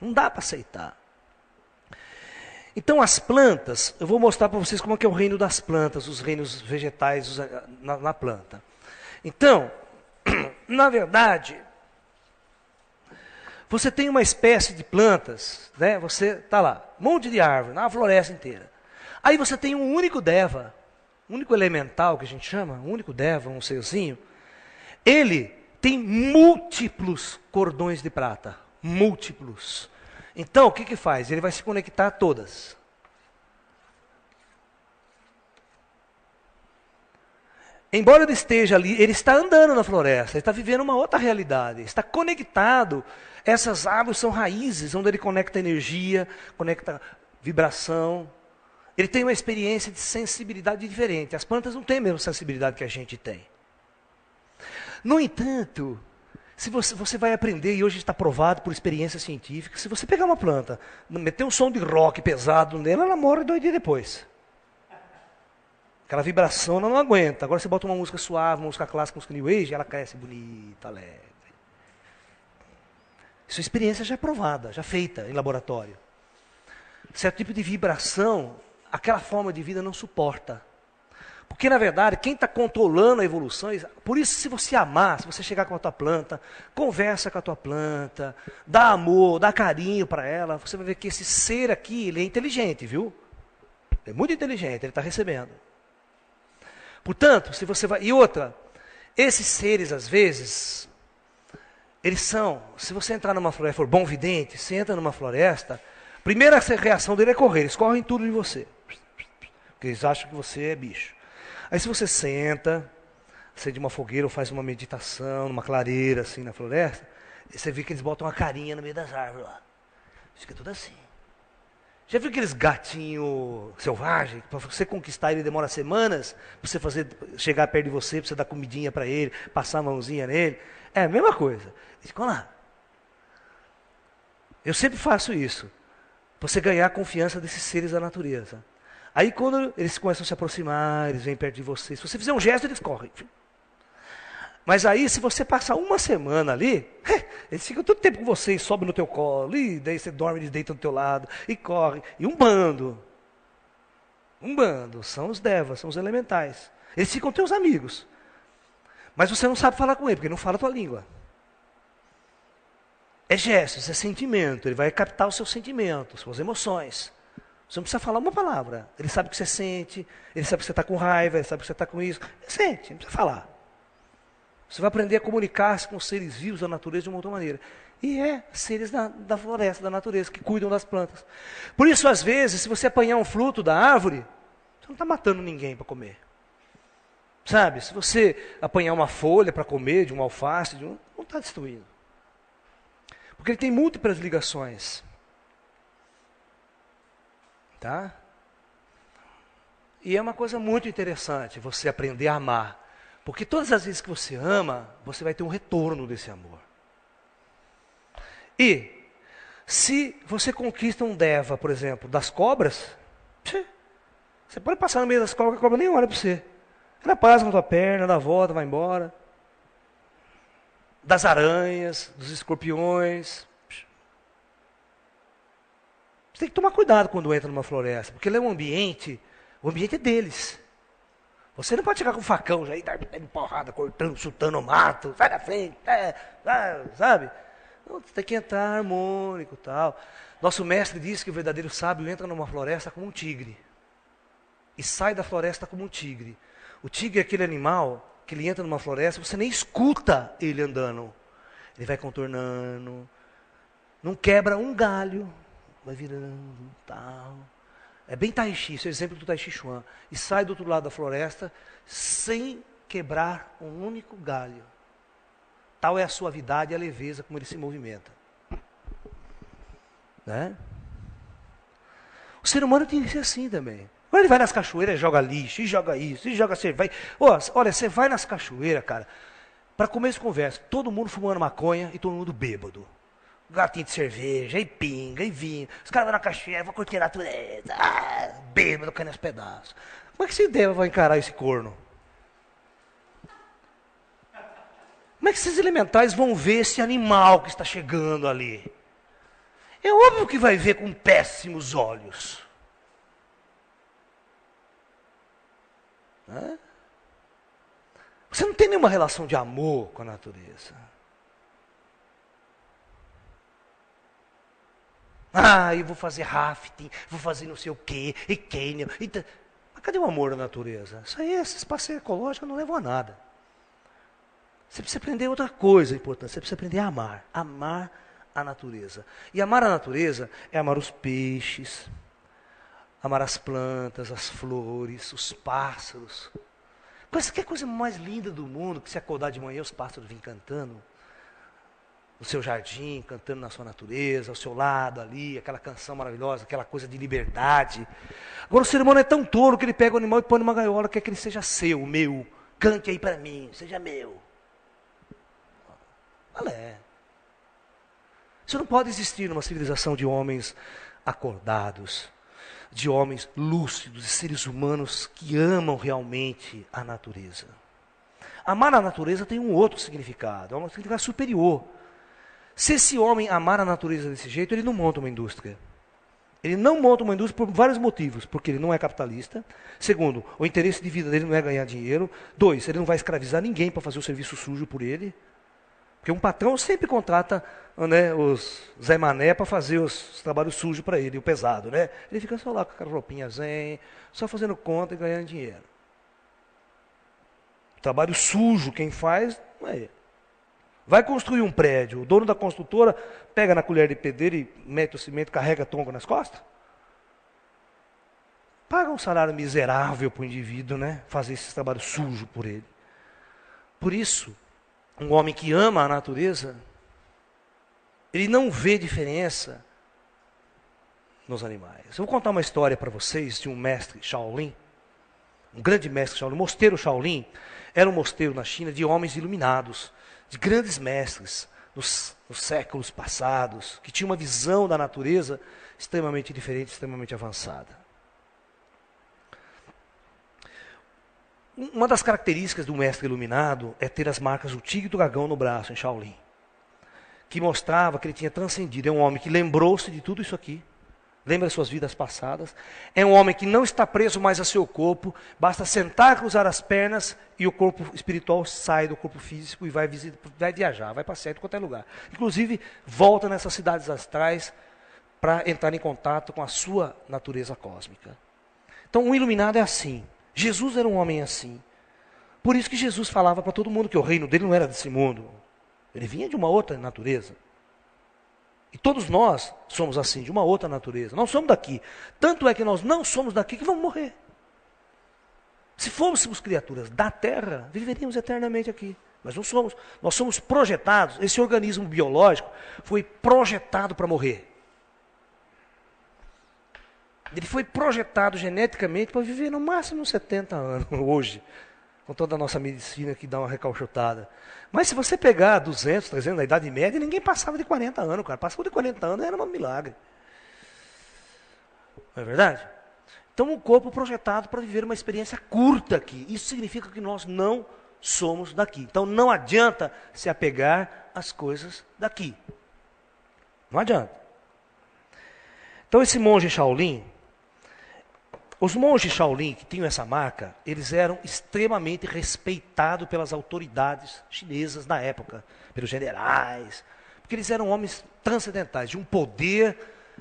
Não dá para aceitar. Então as plantas, eu vou mostrar para vocês como é que é o reino das plantas, os reinos vegetais na planta. Então, na verdade, você tem uma espécie de plantas, né? Você está lá, um monte de árvore, na floresta inteira. Aí você tem um único deva, um único elemental que a gente chama, um único deva, um serzinho. Ele tem múltiplos cordões de prata, múltiplos. Então, o que que faz? Ele vai se conectar a todas. Embora ele esteja ali, ele está andando na floresta, ele está vivendo uma outra realidade, está conectado. Essas árvores são raízes, onde ele conecta energia, conecta vibração. Ele tem uma experiência de sensibilidade diferente. As plantas não têm a mesma sensibilidade que a gente tem. No entanto, se você vai aprender, e hoje está provado por experiência científica, se você pegar uma planta, meter um som de rock pesado nela, ela morre 2 dias depois. Aquela vibração ela não aguenta. Agora você bota uma música suave, uma música clássica, uma música new age, ela cresce bonita, leve. Isso é experiência já provada, já feita em laboratório. Certo tipo de vibração, aquela forma de vida não suporta. Porque, na verdade, quem está controlando a evolução, por isso, se você amar, se você chegar com a tua planta, conversa com a tua planta, dá amor, dá carinho para ela, você vai ver que esse ser aqui, ele é inteligente, viu? Ele é muito inteligente, ele está recebendo. Portanto, se você vai... E outra, esses seres, às vezes, eles são... Se você entrar numa floresta, for bom vidente, você entra numa floresta, a primeira reação dele é correr, eles correm tudo de você. Porque eles acham que você é bicho. Aí se você senta, acende uma fogueira ou faz uma meditação, numa clareira assim na floresta, você vê que eles botam uma carinha no meio das árvores lá. Fica tudo assim. Já viu aqueles gatinhos selvagens? Para você conquistar ele demora semanas, para você chegar perto de você, para você dar comidinha para ele, passar a mãozinha nele. É a mesma coisa. Eles ficam lá. Eu sempre faço isso, para você ganhar a confiança desses seres da natureza. Aí quando eles começam a se aproximar, eles vêm perto de você. Se você fizer um gesto, eles correm. Mas aí, se você passar uma semana ali, eles ficam todo tempo com você e sobem no teu colo. E daí você dorme, eles deitam do teu lado. E corre. E um bando. Um bando. São os devas, são os elementais. Eles ficam teus amigos. Mas você não sabe falar com ele, porque ele não fala a tua língua. É gestos, é sentimento. Ele vai captar os seus sentimentos, suas emoções. Você não precisa falar uma palavra. Ele sabe o que você sente, ele sabe que você está com raiva, ele sabe que você está com isso. Ele sente, não precisa falar. Você vai aprender a comunicar-se com os seres vivos da natureza de uma outra maneira. E seres da floresta, da natureza, que cuidam das plantas. Por isso, às vezes, se você apanhar um fruto da árvore, você não está matando ninguém para comer. Sabe, se você apanhar uma folha para comer, de um alface, não está destruindo. Porque ele tem múltiplas ligações. Tá? E é uma coisa muito interessante você aprender a amar. Porque todas as vezes que você ama, você vai ter um retorno desse amor. E, se você conquista um deva, por exemplo, das cobras, você pode passar no meio das cobras, que a cobra nem olha para você. Ela passa na tua perna, dá a volta, vai embora. Das aranhas, dos escorpiões. Você tem que tomar cuidado quando entra numa floresta, porque ele é o ambiente é deles. Você não pode chegar com um facão já e dar porrada, cortando, chutando o mato, sai da frente, sabe? Não, você tem que entrar harmônico e tal. Nosso mestre disse que o verdadeiro sábio entra numa floresta como um tigre. E sai da floresta como um tigre. O tigre é aquele animal que ele entra numa floresta, você nem escuta ele andando. Ele vai contornando, não quebra um galho, vai virando, tal. É bem Tai Chi, esse é o exemplo do Tai Chi Chuan. E sai do outro lado da floresta sem quebrar um único galho. Tal é a suavidade e a leveza como ele se movimenta. Né? O ser humano tem que ser assim também. Quando ele vai nas cachoeiras, joga lixo, e joga isso, e joga cerveja. Olha, você vai nas cachoeiras, cara, para começo de conversa, todo mundo fumando maconha e todo mundo bêbado. Gatinho de cerveja, e pinga, e vinho. Os caras vão na cachoeira, vão curtir a natureza. Bêbado, caindo aos pedaços. Como é que esse Deus vai encarar esse corno? Como é que esses elementais vão ver esse animal que está chegando ali? É óbvio que vai ver com péssimos olhos. Né? Você não tem nenhuma relação de amor com a natureza. Eu vou fazer rafting, vou fazer não sei o quê, e canyon. Mas cadê o amor à natureza? Isso aí, esses passeios ecológicos não levam a nada. Você precisa aprender outra coisa importante, você precisa aprender a amar. Amar a natureza. E amar a natureza é amar os peixes, amar as plantas, as flores, os pássaros. Que coisa mais linda do mundo que se acordar de manhã os pássaros vêm cantando no seu jardim, cantando na sua natureza, ao seu lado ali, aquela canção maravilhosa, aquela coisa de liberdade. Agora o ser humano é tão tolo que ele pega o animal e põe numa gaiola, quer que ele seja seu, meu. Cante aí para mim, seja meu. Olha, isso não pode existir numa civilização de homens acordados, de homens lúcidos, de seres humanos que amam realmente a natureza. Amar a natureza tem um outro significado, é um significado superior. Se esse homem amar a natureza desse jeito, ele não monta uma indústria. Ele não monta uma indústria por vários motivos. Porque ele não é capitalista. Segundo, o interesse de vida dele não é ganhar dinheiro. 2, ele não vai escravizar ninguém para fazer o serviço sujo por ele. Porque um patrão sempre contrata, né, os Zé Mané para fazer os trabalhos sujos para ele, o pesado. Né? Ele fica só lá com aquela roupinha zen, só fazendo conta e ganhando dinheiro. O trabalho sujo, quem faz, não é ele. Vai construir um prédio, o dono da construtora pega na colher de pedreiro e mete o cimento, carrega tronco nas costas? Paga um salário miserável para o indivíduo, né? Fazer esse trabalho sujo por ele. Por isso, um homem que ama a natureza, ele não vê diferença nos animais. Eu vou contar uma história para vocês de um mestre Shaolin, um grande mestre Shaolin. O mosteiro Shaolin era um mosteiro na China de homens iluminados, de grandes mestres nos séculos passados, que tinham uma visão da natureza extremamente diferente, extremamente avançada. Uma das características do mestre iluminado é ter as marcas do tigre e do dragão no braço, em Shaolin, que mostrava que ele tinha transcendido. É um homem que lembrou-se de tudo isso aqui, lembra as suas vidas passadas. É um homem que não está preso mais a seu corpo, basta sentar, cruzar as pernas e o corpo espiritual sai do corpo físico e vai viajar, vai passear em qualquer lugar. Inclusive, volta nessas cidades astrais para entrar em contato com a sua natureza cósmica. Então, um iluminado é assim. Jesus era um homem assim. Por isso que Jesus falava para todo mundo que o reino dele não era desse mundo. Ele vinha de uma outra natureza. E todos nós somos assim, de uma outra natureza. Nós somos daqui. Tanto é que nós não somos daqui que vamos morrer. Se fôssemos criaturas da terra, viveríamos eternamente aqui. Mas não somos. Nós somos projetados. Esse organismo biológico foi projetado para morrer. Ele foi projetado geneticamente para viver no máximo 70 anos hoje. Com toda a nossa medicina que dá uma recalchutada. Mas se você pegar 200, 300 na Idade Média, ninguém passava de 40 anos, cara. Passou de 40 anos era um milagre. Não é verdade? Então, um corpo projetado para viver uma experiência curta aqui. Isso significa que nós não somos daqui. Então, não adianta se apegar às coisas daqui. Não adianta. Então, esse monge Shaolin, Os monges Shaolin que tinham essa marca, eles eram extremamente respeitados pelas autoridades chinesas na época, pelos generais, porque eles eram homens transcendentais, de um poder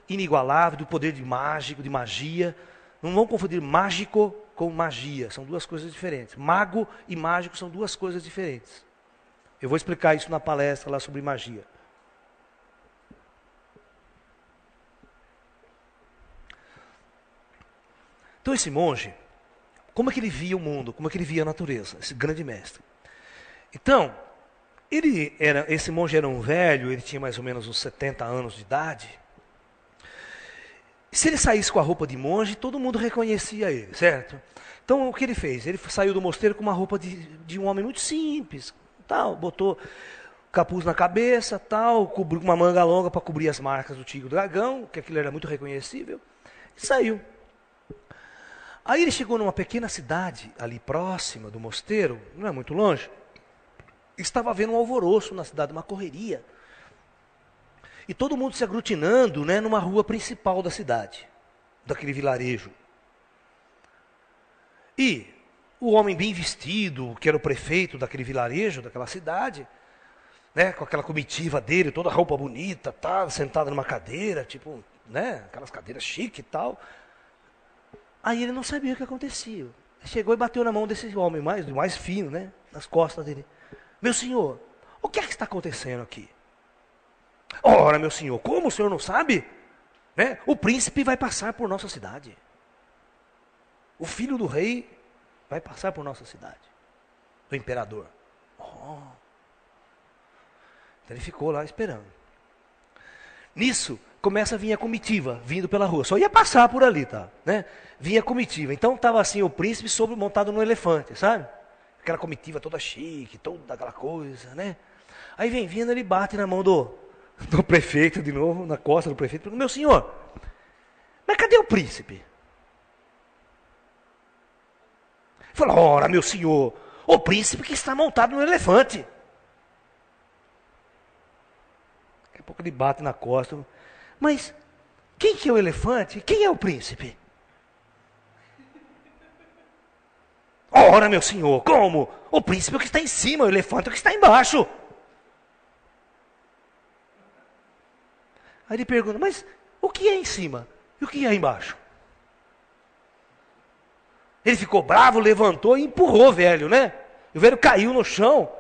inigualável, do poder de mágico, de magia. Não vão confundir mágico com magia, são duas coisas diferentes. Mago e mágico são duas coisas diferentes. Eu vou explicar isso na palestra lá sobre magia. Então esse monge, como é que ele via o mundo, como é que ele via a natureza, esse grande mestre? Então, esse monge era um velho, ele tinha mais ou menos uns 70 anos de idade. Se ele saísse com a roupa de monge, todo mundo reconhecia ele, certo? Então o que ele fez? Ele saiu do mosteiro com uma roupa de um homem muito simples, tal, botou capuz na cabeça, tal, cobriu uma manga longa para cobrir as marcas do tigre e do dragão, que aquilo era muito reconhecível, e saiu. Aí ele chegou numa pequena cidade, ali próxima do mosteiro, não é muito longe. Estava havendo um alvoroço na cidade, uma correria. E todo mundo se aglutinando, né, numa rua principal da cidade, daquele vilarejo. E o homem bem vestido, que era o prefeito daquele vilarejo, daquela cidade, né, com aquela comitiva dele, toda roupa bonita, tá, sentado numa cadeira, tipo, né, aquelas cadeiras chique e tal. Aí ele não sabia o que acontecia. Chegou e bateu na mão desse homem mais fino, né? Nas costas dele. Meu senhor, o que é que está acontecendo aqui? Ora, meu senhor, como o senhor não sabe? Né? O príncipe vai passar por nossa cidade. O filho do rei vai passar por nossa cidade. Do imperador. Oh. Então ele ficou lá esperando. Nisso, começa a vir a comitiva, vindo pela rua. Só ia passar por ali, tá? Né? Vinha a comitiva. Então estava assim o príncipe montado no elefante, sabe? Aquela comitiva toda chique, toda aquela coisa, né? Aí vem vindo, ele bate na mão do prefeito de novo, na costa do prefeito, pergunta, meu senhor, mas cadê o príncipe? Fala, ora, meu senhor, o príncipe que está montado no elefante. Daqui a pouco ele bate na costa, mas quem que é o elefante? Quem é o príncipe? Ora, meu senhor, como? O príncipe é o que está em cima, o elefante é o que está embaixo. Aí ele pergunta, mas o que é em cima e o que é embaixo? Ele ficou bravo, levantou e empurrou o velho, né? E o velho caiu no chão.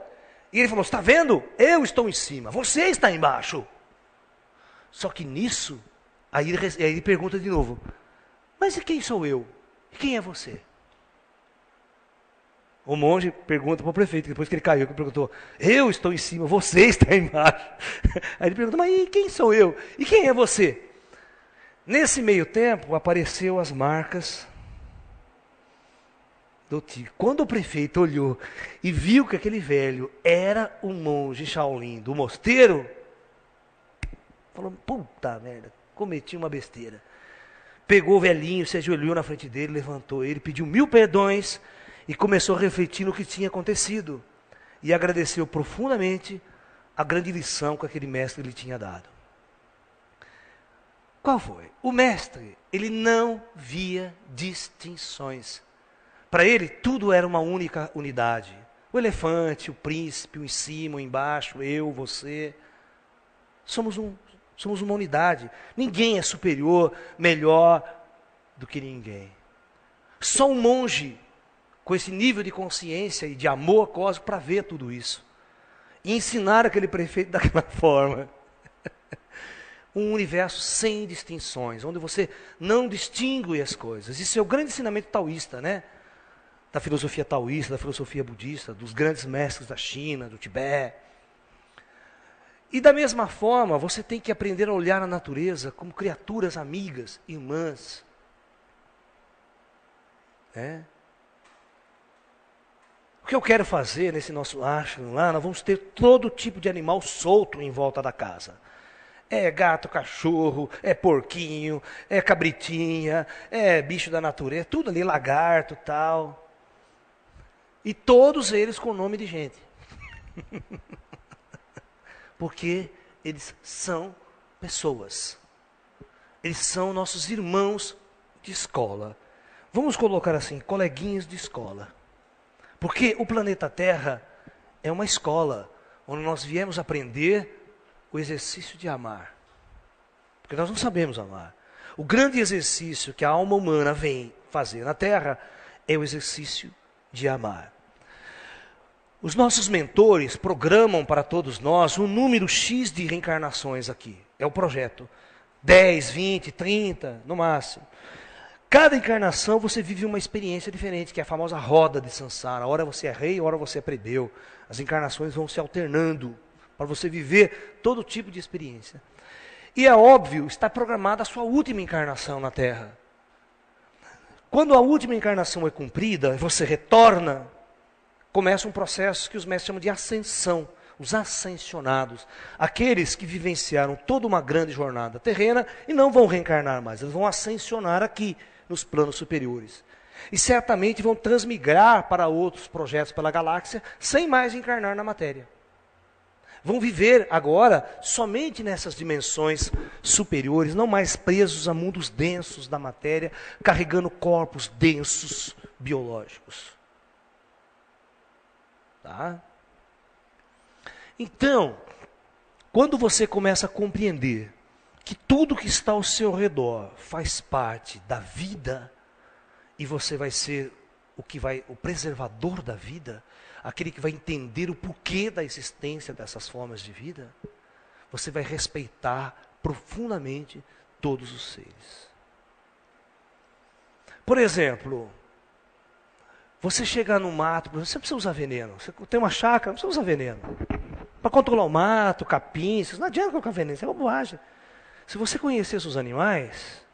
E ele falou, está vendo? Eu estou em cima, você está embaixo. Só que nisso, aí ele pergunta de novo, mas e quem sou eu? E quem é você? O monge pergunta para o prefeito, depois que ele caiu, que perguntou, eu estou em cima, você está embaixo. Aí ele pergunta, mas e quem sou eu? E quem é você? Nesse meio tempo, apareceu as marcas do tigre. Quando o prefeito olhou e viu que aquele velho era um monge Shaolin do mosteiro, falou, puta merda, cometi uma besteira. Pegou o velhinho, se ajoelhou na frente dele, levantou ele, pediu 1000 perdões, e começou a refletir no que tinha acontecido. E agradeceu profundamente a grande lição que aquele mestre lhe tinha dado. Qual foi? O mestre, ele não via distinções. Para ele, tudo era uma única unidade. O elefante, o príncipe, o em cima, o embaixo, eu, você. Somos uma unidade. Ninguém é superior, melhor do que ninguém. Só um monge com esse nível de consciência e de amor cósmico para ver tudo isso. E ensinar aquele prefeito daquela forma. Um universo sem distinções, onde você não distingue as coisas. Isso é o grande ensinamento taoísta, né? Da filosofia taoísta, da filosofia budista, dos grandes mestres da China, do Tibete. E da mesma forma, você tem que aprender a olhar a natureza como criaturas amigas, irmãs. O que eu quero fazer nesse nosso ashram lá, nós vamos ter todo tipo de animal solto em volta da casa. É gato, cachorro, é porquinho, é cabritinha, é bicho da natureza, tudo ali, lagarto, tal. E todos eles com nome de gente. Porque eles são pessoas. Eles são nossos irmãos de escola. vamos colocar assim, coleguinhas de escola. Porque o planeta Terra é uma escola onde nós viemos aprender o exercício de amar. Porque nós não sabemos amar. O grande exercício que a alma humana vem fazer na Terra é o exercício de amar. Os nossos mentores programam para todos nós um número X de reencarnações aqui. É o projeto. 10, 20, 30, no máximo. Cada encarnação você vive uma experiência diferente, que é a famosa roda de Sansara. Ora você é rei, ora você é plebeu. As encarnações vão se alternando para você viver todo tipo de experiência. E é óbvio, está programada a sua última encarnação na Terra. Quando a última encarnação é cumprida, você retorna, começa um processo que os mestres chamam de ascensão. Os ascensionados, aqueles que vivenciaram toda uma grande jornada terrena e não vão reencarnar mais, eles vão ascensionar aqui, nos planos superiores. E certamente vão transmigrar para outros projetos pela galáxia, sem mais encarnar na matéria. Vão viver agora somente nessas dimensões superiores, não mais presos a mundos densos da matéria, carregando corpos densos biológicos. Tá? Então, quando você começa a compreender que tudo que está ao seu redor faz parte da vida, e você vai ser o preservador da vida, aquele que vai entender o porquê da existência dessas formas de vida, você vai respeitar profundamente todos os seres. Por exemplo, você chegar no mato, você não precisa usar veneno. Você tem uma chácara, não precisa usar veneno. Para controlar o mato, capim, não adianta colocar veneno, isso é bobagem. Se você conhecesse os animais,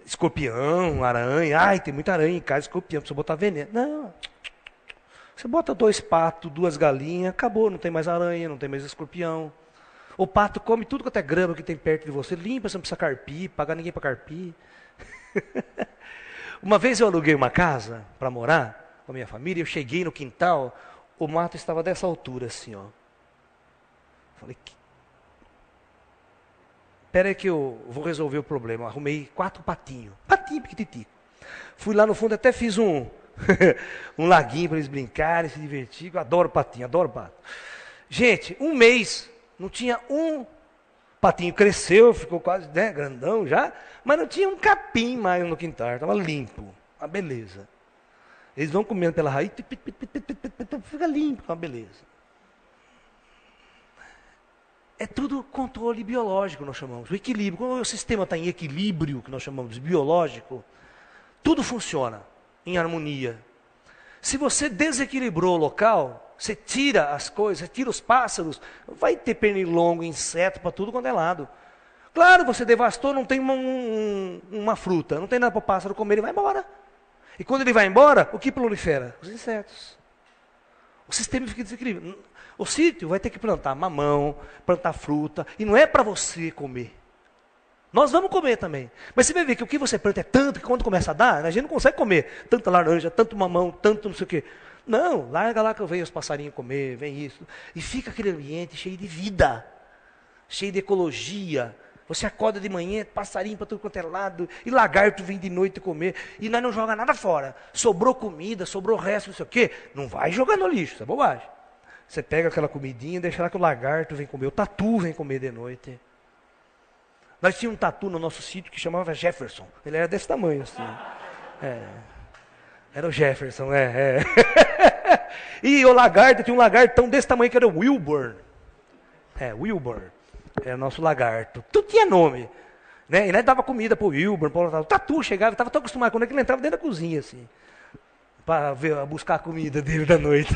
escorpião, aranha, ai, tem muita aranha em casa, escorpião, precisa botar veneno. Não. Você bota 2 patos, 2 galinhas, acabou, não tem mais aranha, não tem mais escorpião. O pato come tudo quanto é grama que tem perto de você, limpa, você não precisa carpir, pagar ninguém para carpir. Uma vez eu aluguei uma casa para morar com a minha família, eu cheguei no quintal, o mato estava dessa altura assim, ó. Falei, espera aí que eu vou resolver o problema. Arrumei 4 patinhos, patinho piquititico. Fui lá no fundo, até fiz um laguinho para eles brincarem, se divertirem. Eu adoro patinho, adoro pato. Gente, um mês, não tinha um patinho, cresceu, ficou quase grandão já, mas não tinha um capim mais no quintal, estava limpo, uma beleza. Eles vão comendo pela raiz, fica limpo, uma beleza. É tudo controle biológico, nós chamamos. O equilíbrio. Quando o sistema está em equilíbrio, que nós chamamos de biológico, tudo funciona em harmonia. Se você desequilibrou o local, você tira as coisas, você tira os pássaros, vai ter pernilongo, inseto para tudo quanto é lado. Claro, você devastou, não tem uma fruta, não tem nada para o pássaro comer, ele vai embora. E quando ele vai embora, o que prolifera? Os insetos. O sistema fica desequilibrado. O sítio vai ter que plantar mamão, plantar fruta, e não é para você comer. Nós vamos comer também. Mas você vai ver que o que você planta é tanto que quando começa a dar, a gente não consegue comer tanta laranja, tanto mamão, tanto não sei o quê. Não, larga lá que eu venho os passarinhos comer, vem isso. E fica aquele ambiente cheio de vida, cheio de ecologia. Você acorda de manhã, passarinho para tudo quanto é lado, e lagarto vem de noite comer, e nós não joga nada fora. Sobrou comida, sobrou resto, não sei o quê. Não vai jogar no lixo, isso é bobagem. Você pega aquela comidinha e deixa lá que o lagarto vem comer, o tatu vem comer de noite. Nós tínhamos um tatu no nosso sítio que chamava Jefferson. Ele era desse tamanho assim. Era o Jefferson, E o lagarto, tinha um lagarto tão desse tamanho que era o Wilbur. Wilbur. Era o nosso lagarto. Tudo tinha nome. Né? E nós dava comida pro Wilbur. O tatu chegava, estava tão acostumado quando ele entrava dentro da cozinha, assim. Para buscar a comida dele da noite.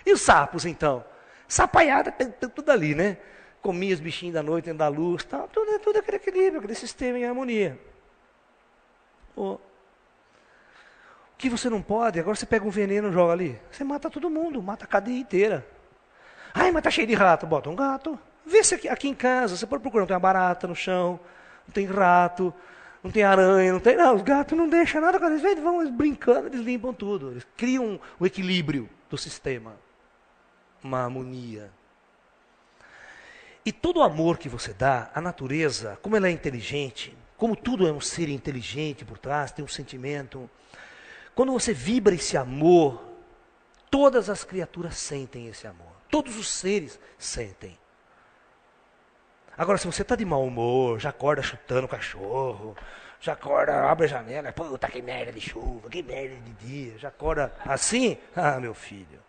E os sapos, então? Sapaiada, tudo ali, né? Comia os bichinhos da noite, dentro da luz, tal, tudo aquele equilíbrio, aquele sistema em harmonia. O que você não pode, agora você pega um veneno e joga ali, você mata todo mundo, mata a cadeia inteira. Ai, mas tá cheio de rato, bota um gato. Vê se aqui em casa, você pode procurar, não tem uma barata no chão, não tem rato, não tem aranha, não tem nada, os gatos não deixam nada, eles vão brincando, eles limpam tudo, eles criam o equilíbrio do sistema, uma harmonia. E todo o amor que você dá, a natureza, como ela é inteligente, como tudo é um ser inteligente por trás, tem um sentimento. Quando você vibra esse amor, todas as criaturas sentem esse amor. Todos os seres sentem. Agora, se você está de mau humor, já acorda chutando o cachorro, já acorda, abre a janela, puta que merda de chuva, que merda de dia, já acorda assim, meu filho.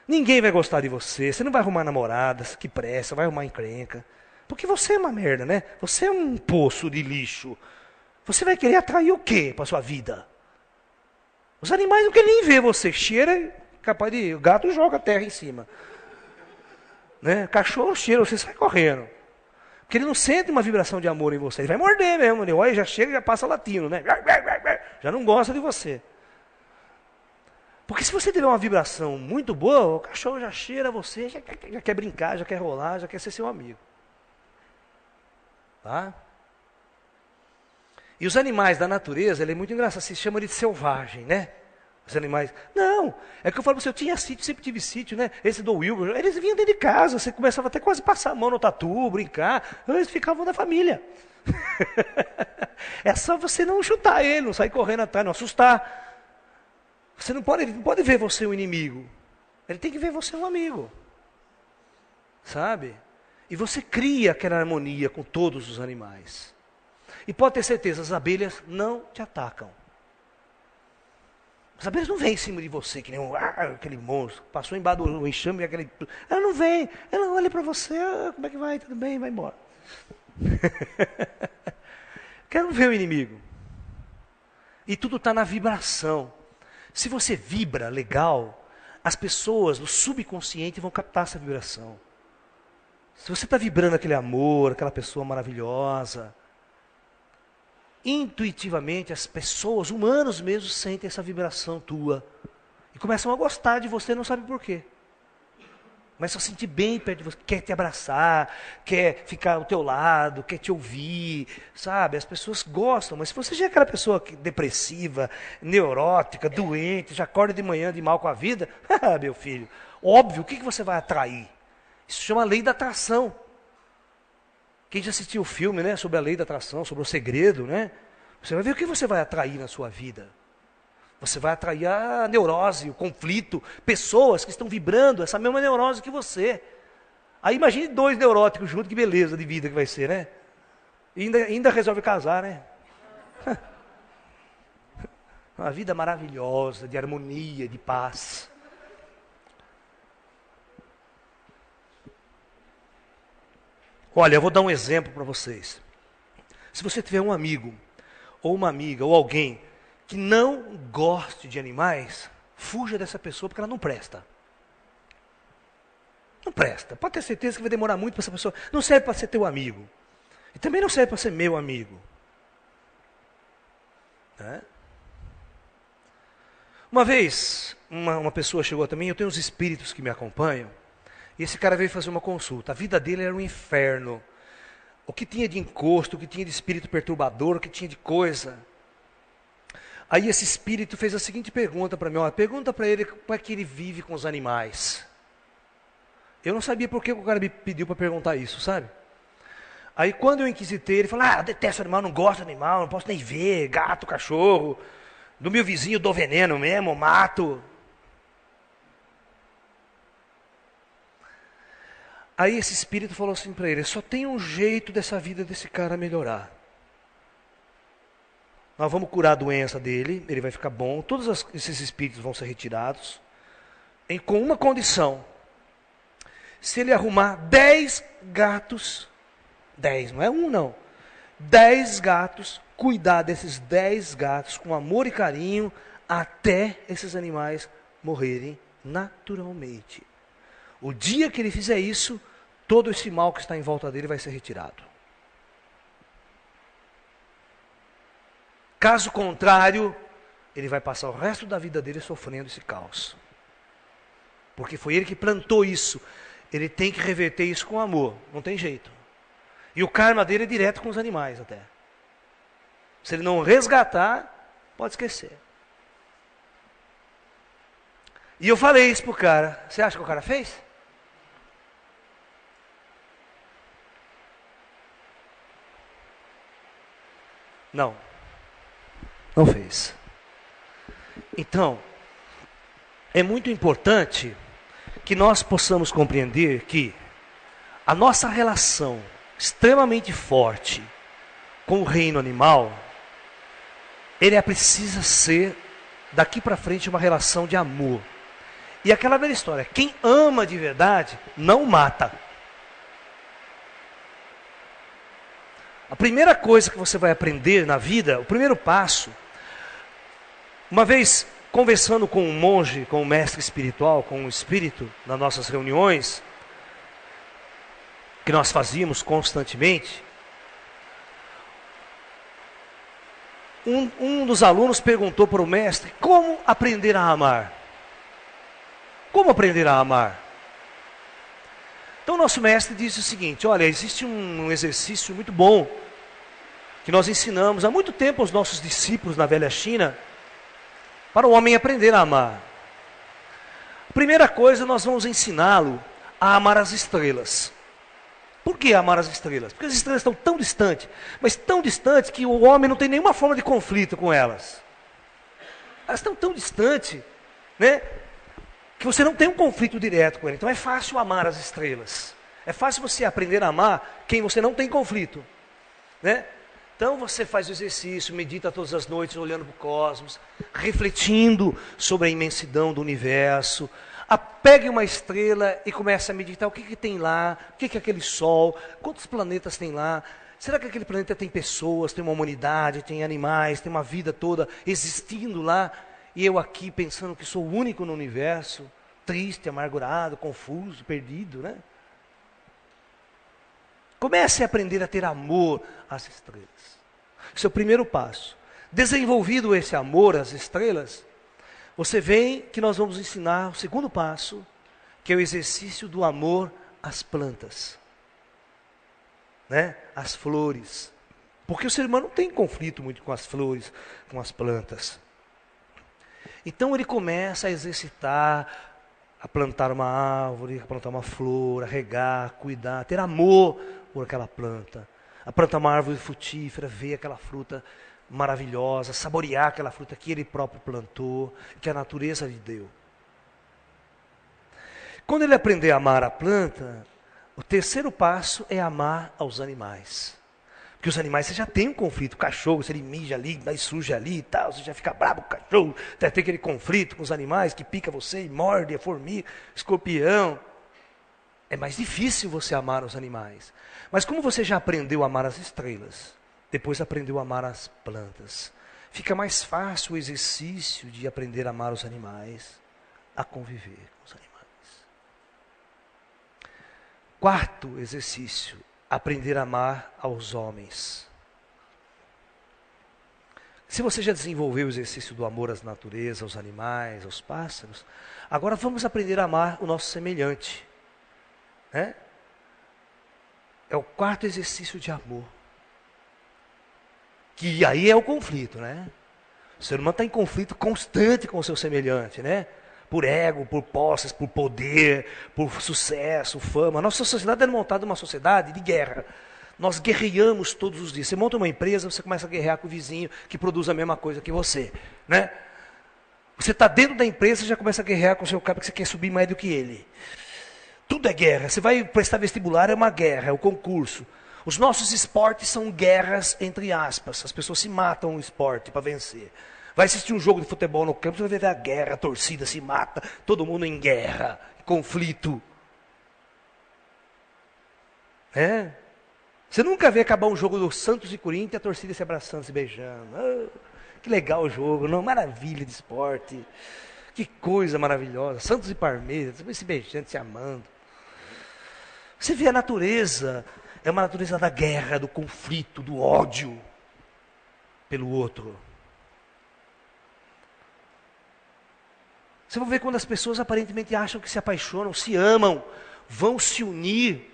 Ninguém vai gostar de você, você não vai arrumar namoradas, que pressa, vai arrumar encrenca. Porque você é uma merda, né? Você é um poço de lixo. Você vai querer atrair o quê para sua vida? Os animais não querem nem ver você. Cheira, capaz de... O gato joga a terra em cima. Né? Cachorro cheira, você sai correndo. Porque ele não sente uma vibração de amor em você. Ele vai morder mesmo. Ele olha, já chega e já passa latindo, né? Já não gosta de você. Porque se você tiver uma vibração muito boa, o cachorro já cheira você, já quer brincar, já quer rolar, já quer ser seu amigo. Tá? E os animais da natureza, ele é muito engraçado, se chama de selvagem, né? Os animais. Não, é que eu falo para você, eu tinha sítio, sempre tive sítio, né? Esse do Wilbur, eles vinham dentro de casa, você começava até quase a passar a mão no tatu, brincar, eles ficavam da família. É só você não chutar ele, não sair correndo atrás, não assustar. Você não pode, ele não pode ver você um inimigo. Ele tem que ver você um amigo. Sabe? E você cria aquela harmonia com todos os animais. E pode ter certeza, as abelhas não te atacam. As abelhas não vêm em cima de você, que nem aquele monstro. Passou embaixo do enxame, aquele... Ela não vem, ela olha para você, como é que vai? Tudo bem, vai embora. Quero ver o inimigo. E tudo está na vibração. Se você vibra legal, as pessoas no subconsciente vão captar essa vibração. Se você está vibrando aquele amor, aquela pessoa maravilhosa, intuitivamente as pessoas, humanos mesmo, sentem essa vibração tua. E começam a gostar de você, não sabe por quê. Começam a sentir bem perto de você, quer te abraçar, quer ficar ao teu lado, quer te ouvir, sabe? As pessoas gostam, mas se você já é aquela pessoa depressiva, neurótica, doente, já acorda de manhã de mal com a vida, meu filho, óbvio, o que você vai atrair? Isso chama lei da atração. Quem já assistiu o filme, né, sobre a lei da atração, sobre o segredo, né? Você vai ver o que você vai atrair na sua vida. Você vai atrair a neurose, o conflito, pessoas que estão vibrando essa mesma neurose que você. Aí imagine 2 neuróticos juntos, que beleza de vida que vai ser, né? E ainda resolve casar, né? Uma vida maravilhosa, de harmonia, de paz. Olha, eu vou dar um exemplo para vocês. Se você tiver um amigo, ou uma amiga, ou alguém que não goste de animais, fuja dessa pessoa porque ela não presta. Não presta. Pode ter certeza que vai demorar muito para essa pessoa. Não serve para ser teu amigo. E também não serve para ser meu amigo. Né? Uma vez, uma pessoa chegou até mim, eu tenho uns espíritos que me acompanham, e esse cara veio fazer uma consulta. A vida dele era um inferno. O que tinha de encosto, o que tinha de espírito perturbador, o que tinha de coisa. Aí esse espírito fez a seguinte pergunta para mim, pergunta para ele como é que ele vive com os animais. Eu não sabia por que o cara me pediu para perguntar isso, sabe? Aí quando eu inquisitei, ele falou, eu detesto animal, não gosto de animal, não posso nem ver, gato, cachorro, do meu vizinho dou veneno mesmo, mato. Aí esse espírito falou assim para ele, só tem um jeito dessa vida desse cara melhorar. Nós vamos curar a doença dele, ele vai ficar bom, todos esses espíritos vão ser retirados, com uma condição. Se ele arrumar 10 gatos, 10, não é um não, 10 gatos, cuidar desses 10 gatos com amor e carinho, até esses animais morrerem naturalmente. O dia que ele fizer isso, todo esse mal que está em volta dele vai ser retirado. Caso contrário, ele vai passar o resto da vida dele sofrendo esse caos. Porque foi ele que plantou isso. Ele tem que reverter isso com amor, não tem jeito. E o karma dele é direto com os animais até. Se ele não resgatar, pode esquecer. E eu falei isso pro cara. Você acha que o cara fez? Não. Não fez. Então, é muito importante que nós possamos compreender que a nossa relação extremamente forte com o reino animal, ele precisa ser, daqui para frente, uma relação de amor. E aquela velha história, quem ama de verdade, não mata. A primeira coisa que você vai aprender na vida, o primeiro passo, uma vez conversando com um monge, com um mestre espiritual, com um espírito, nas nossas reuniões, que nós fazíamos constantemente, um dos alunos perguntou para o mestre, como aprender a amar? Como aprender a amar? Então o nosso mestre disse o seguinte, olha, existe um exercício muito bom, que nós ensinamos há muito tempo aos nossos discípulos na velha China, para o homem aprender a amar. A primeira coisa, nós vamos ensiná-lo a amar as estrelas. Por que amar as estrelas? Porque as estrelas estão tão distantes, mas tão distantes que o homem não tem nenhuma forma de conflito com elas. Elas estão tão distantes, né, que você não tem um conflito direto com elas. Então é fácil amar as estrelas. É fácil você aprender a amar quem você não tem conflito, né? Então você faz o exercício, medita todas as noites olhando para o cosmos, refletindo sobre a imensidão do universo. Pegue uma estrela e comece a meditar o que tem lá, o que é aquele sol, quantos planetas tem lá. Será que aquele planeta tem pessoas, tem uma humanidade, tem animais, tem uma vida toda existindo lá? E eu aqui pensando que sou o único no universo, triste, amargurado, confuso, perdido, né? Comece a aprender a ter amor às estrelas. Esse é o primeiro passo. Desenvolvido esse amor às estrelas, você vem que nós vamos ensinar o segundo passo, que é o exercício do amor às plantas, né? Às flores. Porque o ser humano não tem conflito muito com as flores, com as plantas. Então ele começa a exercitar, a plantar uma árvore, a plantar uma flor, a regar, cuidar, ter amor por aquela planta. A plantar uma árvore frutífera, ver aquela fruta maravilhosa, saborear aquela fruta que ele próprio plantou, que a natureza lhe deu. Quando ele aprender a amar a planta, o terceiro passo é amar aos animais. Porque os animais, você já tem um conflito. O cachorro, se ele mija ali, daí suja ali e tal, você já fica bravo com o cachorro. Tem aquele conflito com os animais que pica você e morde, a formiga, escorpião. É mais difícil você amar os animais. Mas como você já aprendeu a amar as estrelas, depois aprendeu a amar as plantas, fica mais fácil o exercício de aprender a amar os animais, a conviver com os animais. Quarto exercício, aprender a amar aos homens. Se você já desenvolveu o exercício do amor às naturezas, aos animais, aos pássaros, agora vamos aprender a amar o nosso semelhante. né? É o quarto exercício de amor. Que aí é o conflito, né? O ser humano está em conflito constante com o seu semelhante, né? Por ego, por posses, por poder, por sucesso, fama. A nossa sociedade é montada uma sociedade de guerra. Nós guerreamos todos os dias. Você monta uma empresa, você começa a guerrear com o vizinho que produz a mesma coisa que você, né? Você está dentro da empresa e já começa a guerrear com o seu cara porque você quer subir mais do que ele. Tudo é guerra. Você vai prestar vestibular, é uma guerra, é o concurso. Os nossos esportes são guerras, entre aspas. As pessoas se matam no esporte para vencer. Vai assistir um jogo de futebol no campo, você vai ver a guerra, a torcida se mata, todo mundo em guerra, conflito. É? Você nunca vê acabar um jogo do Santos e Corinthians e a torcida se abraçando, se beijando. Oh, que legal o jogo, não? Maravilha de esporte. Que coisa maravilhosa. Santos e Palmeiras, se beijando, se amando. Você vê a natureza, é uma natureza da guerra, do conflito, do ódio pelo outro. Você vai ver quando as pessoas aparentemente acham que se apaixonam, se amam, vão se unir.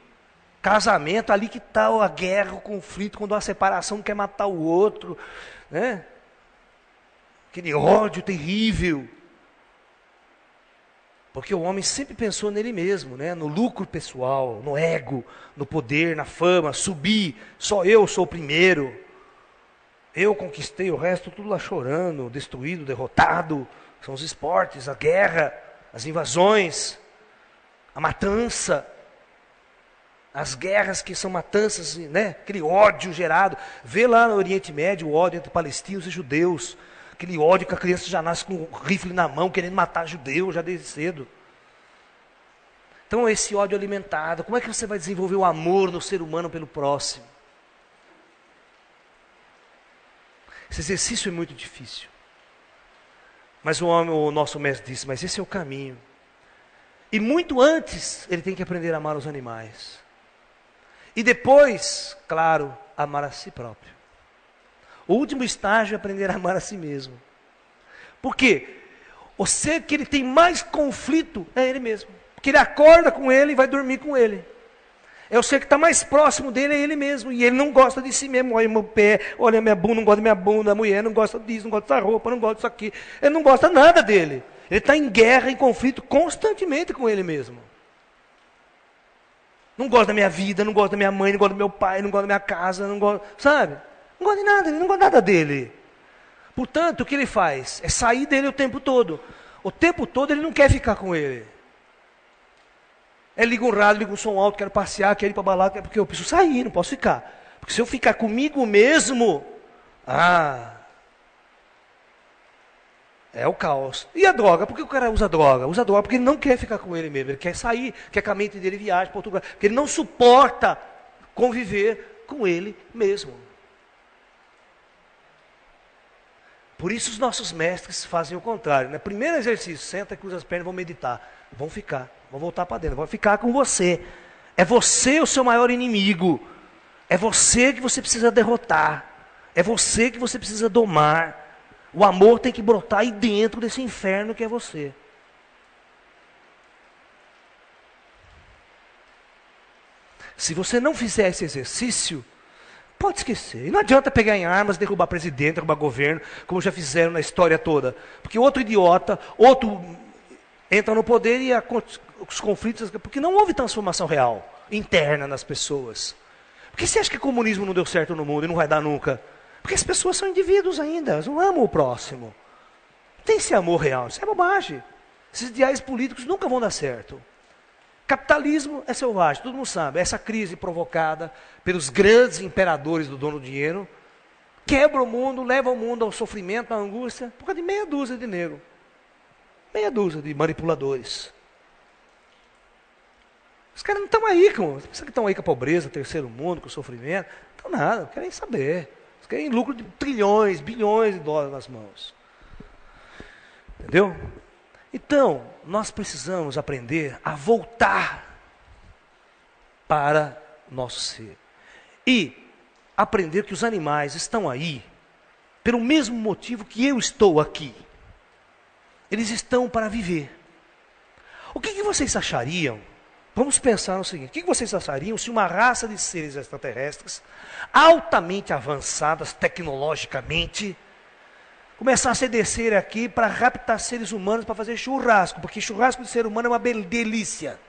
Casamento, ali que está a guerra, o conflito, quando há separação, quer matar o outro, né? Aquele ódio terrível. Porque o homem sempre pensou nele mesmo, né? No lucro pessoal, no ego, no poder, na fama, subir, só eu sou o primeiro. Eu conquistei, o resto tudo lá chorando, destruído, derrotado. São os esportes, a guerra, as invasões, a matança. As guerras que são matanças, né? Aquele ódio gerado. Vê lá no Oriente Médio o ódio entre palestinos e judeus. Aquele ódio que a criança já nasce com um rifle na mão, querendo matar judeus já desde cedo. Então esse ódio alimentado, como é que você vai desenvolver o amor no ser humano pelo próximo? Esse exercício é muito difícil. Mas o nosso mestre disse, mas esse é o caminho. E muito antes, ele tem que aprender a amar os animais. E depois, claro, amar a si próprio. O último estágio é aprender a amar a si mesmo. Por quê? O ser que ele tem mais conflito é ele mesmo. Porque ele acorda com ele e vai dormir com ele. É o ser que está mais próximo dele, é ele mesmo. E ele não gosta de si mesmo. Olha meu pé, olha minha bunda, não gosta da minha bunda. A mulher não gosta disso, não gosta dessa roupa, não gosta disso aqui. Ele não gosta nada dele. Ele está em guerra, em conflito constantemente com ele mesmo. Não gosta da minha vida, não gosta da minha mãe, não gosta do meu pai, não gosta da minha casa, não gosta, sabe? Não gosta de nada, ele não gosta nada dele. Portanto, o que ele faz? É sair dele o tempo todo. O tempo todo ele não quer ficar com ele. Liga um rádio, liga um som alto, quero passear, quero ir para balada, porque eu preciso sair, não posso ficar. Porque se eu ficar comigo mesmo, é o caos. E a droga? Por que o cara usa droga? Usa droga porque ele não quer ficar com ele mesmo. Ele quer sair, quer que a mente dele viaje para outro lugar. Porque ele não suporta conviver com ele mesmo. Por isso os nossos mestres fazem o contrário. No primeiro exercício, senta, cruza as pernas e vão meditar. Vão ficar, vão voltar para dentro, vão ficar com você. É você o seu maior inimigo. É você que você precisa derrotar. É você que você precisa domar. O amor tem que brotar aí dentro desse inferno que é você. Se você não fizer esse exercício, pode esquecer. E não adianta pegar em armas, derrubar presidente, derrubar governo, como já fizeram na história toda. Porque outro idiota, outro entra no poder e os conflitos... Porque não houve transformação real, interna nas pessoas. Por que você acha que o comunismo não deu certo no mundo e não vai dar nunca? Porque as pessoas são indivíduos ainda, elas não amam o próximo. Não tem esse amor real, isso é bobagem. Esses ideais políticos nunca vão dar certo. Capitalismo é selvagem, todo mundo sabe. Essa crise provocada pelos grandes imperadores do dono do dinheiro quebra o mundo, leva o mundo ao sofrimento, à angústia, por causa de meia dúzia de negros. Meia dúzia de manipuladores. Os caras não estão aí você pensa que estão aí com a pobreza, terceiro mundo, com o sofrimento? Não estão nada, não querem saber. Eles querem lucro de trilhões, bilhões de dólares nas mãos. Entendeu? Então, nós precisamos aprender a voltar para o nosso ser. E aprender que os animais estão aí pelo mesmo motivo que eu estou aqui. Eles estão para viver. O que vocês achariam? Vamos pensar no seguinte: o que vocês achariam se uma raça de seres extraterrestres, altamente avançadas tecnologicamente, começasse a descer aqui para raptar seres humanos para fazer churrasco? Porque churrasco de ser humano é uma delícia.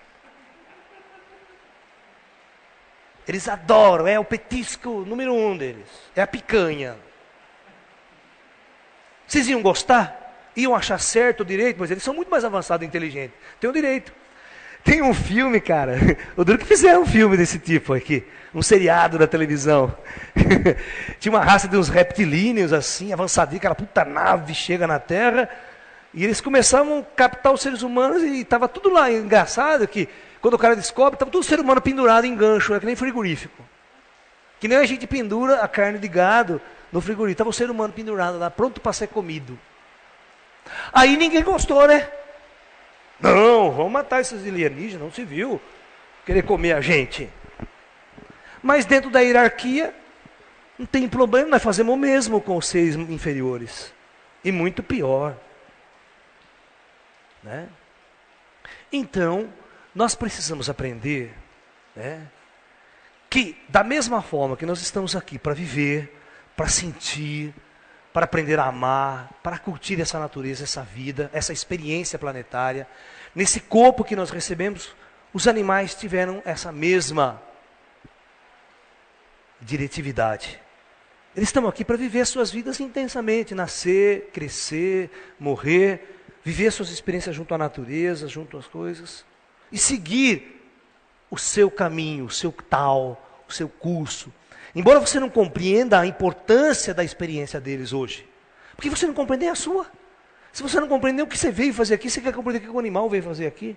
Eles adoram, é o petisco número 1 deles. É a picanha. Vocês iam gostar? Iam achar certo o direito? Mas eles são muito mais avançados e inteligentes. Tem o direito. Tem um filme, cara, o duro que fizeram um filme desse tipo aqui, um seriado da televisão. Tinha uma raça de uns reptilíneos assim, avançadinhos, aquela puta nave chega na Terra, e eles começavam a captar os seres humanos e estava tudo lá. Engraçado que quando o cara descobre, estava todo ser humano pendurado em gancho, que nem frigorífico. Que nem a gente pendura a carne de gado no frigorífico. Estava o ser humano pendurado lá, pronto para ser comido. Aí ninguém gostou, né? Não, vamos matar esses alienígenas, não se viu querer comer a gente. Mas dentro da hierarquia, não tem problema, nós fazemos o mesmo com os seres inferiores. E muito pior. Né? Então, nós precisamos aprender, né, que da mesma forma que nós estamos aqui para viver, para sentir, para aprender a amar, para curtir essa natureza, essa vida, essa experiência planetária. Nesse corpo que nós recebemos, os animais tiveram essa mesma diretividade. Eles estão aqui para viver suas vidas intensamente, nascer, crescer, morrer, viver suas experiências junto à natureza, junto às coisas, e seguir o seu caminho, o seu tal, o seu curso. Embora você não compreenda a importância da experiência deles hoje, porque você não compreende a sua. Se você não compreendeu o que você veio fazer aqui, você quer compreender o que o animal veio fazer aqui.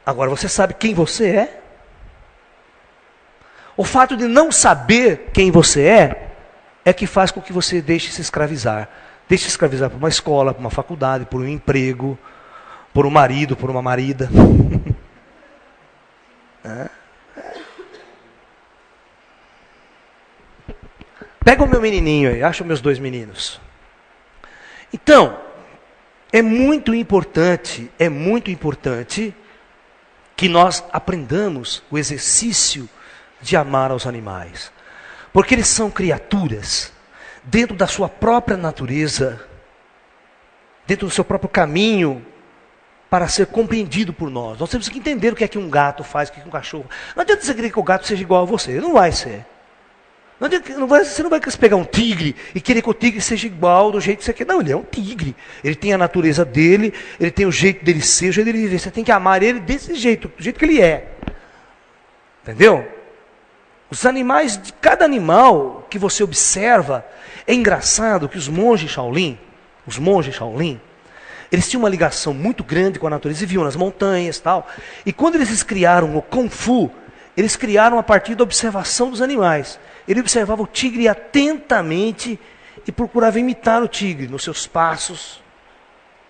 Agora você sabe quem você é? O fato de não saber quem você é que faz com que você deixe se escravizar. Deixe se escravizar por uma escola, por uma faculdade, por um emprego, por um marido, por uma marida. Pega o meu menininho aí, acha os meus 2 meninos. Então, é muito importante que nós aprendamos o exercício de amar aos animais. Porque eles são criaturas, dentro da sua própria natureza, dentro do seu próprio caminho, para ser compreendido por nós. Nós temos que entender o que é que um gato faz, o que é que um cachorro. Não adianta você querer que o gato seja igual a você, não vai ser. Você não vai pegar um tigre e querer que o tigre seja igual do jeito que você quer. Não, ele é um tigre. Ele tem a natureza dele, ele tem o jeito dele ser, o jeito dele viver. Você tem que amar ele desse jeito, do jeito que ele é. Entendeu? Os animais, cada animal que você observa, é engraçado que os monges Shaolin, eles tinham uma ligação muito grande com a natureza e viviam nas montanhas e tal. E quando eles criaram o Kung Fu, eles criaram a partir da observação dos animais. Ele observava o tigre atentamente e procurava imitar o tigre nos seus passos,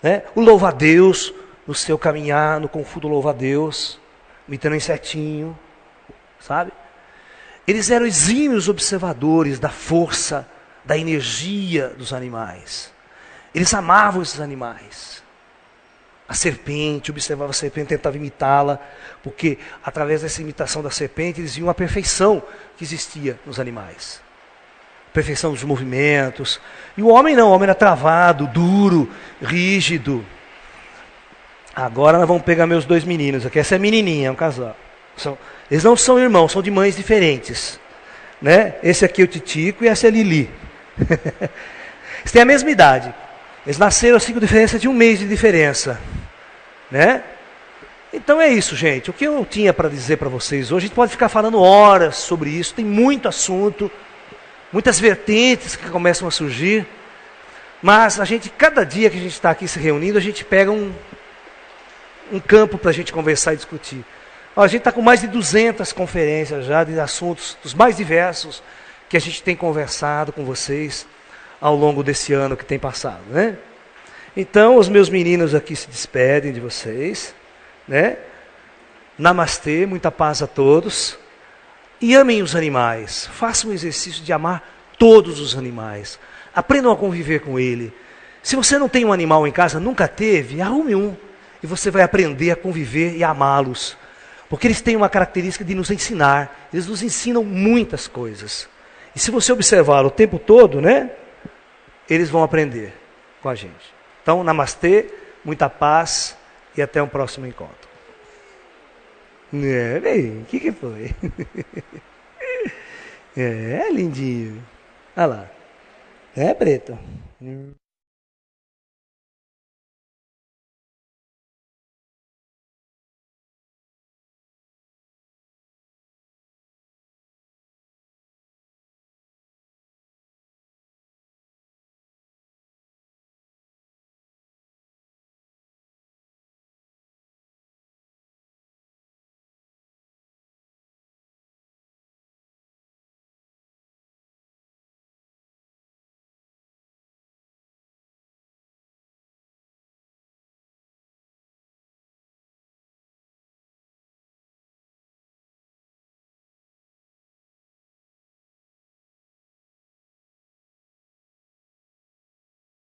né? O louva-a-Deus no seu caminhar, no Kung Fu do louva-a-Deus, imitando um insetinho, sabe? Eles eram exímios observadores da força, da energia dos animais. Eles amavam esses animais. A serpente, observava a serpente, tentava imitá-la, porque através dessa imitação da serpente eles viam a perfeição que existia nos animais. A perfeição dos movimentos. E o homem não, o homem era travado, duro, rígido. Agora nós vamos pegar meus 2 meninos aqui. Essa é a menininha, é um casal. Eles não são irmãos, são de mães diferentes. Né? Esse aqui é o Titico e essa é a Lili. Eles têm a mesma idade. Eles nasceram assim com diferença de 1 mês de diferença. Né? Então é isso, gente. O que eu tinha para dizer para vocês hoje, a gente pode ficar falando horas sobre isso, tem muito assunto, muitas vertentes que começam a surgir, mas cada dia que a gente está aqui se reunindo, a gente pega um campo para a gente conversar e discutir. A gente está com mais de 200 conferências já de assuntos dos mais diversos que a gente tem conversado com vocês ao longo desse ano que tem passado, né? Então, os meus meninos aqui se despedem de vocês, né? Namastê, muita paz a todos. E amem os animais. Façam o exercício de amar todos os animais. Aprendam a conviver com ele. Se você não tem um animal em casa, nunca teve, arrume um. E você vai aprender a conviver e amá-los. Porque eles têm uma característica de nos ensinar. Eles nos ensinam muitas coisas. E se você observar o tempo todo, né? Eles vão aprender com a gente. Então, namastê, muita paz e até um próximo encontro. O que foi? Lindinho. Olha lá. É, preto?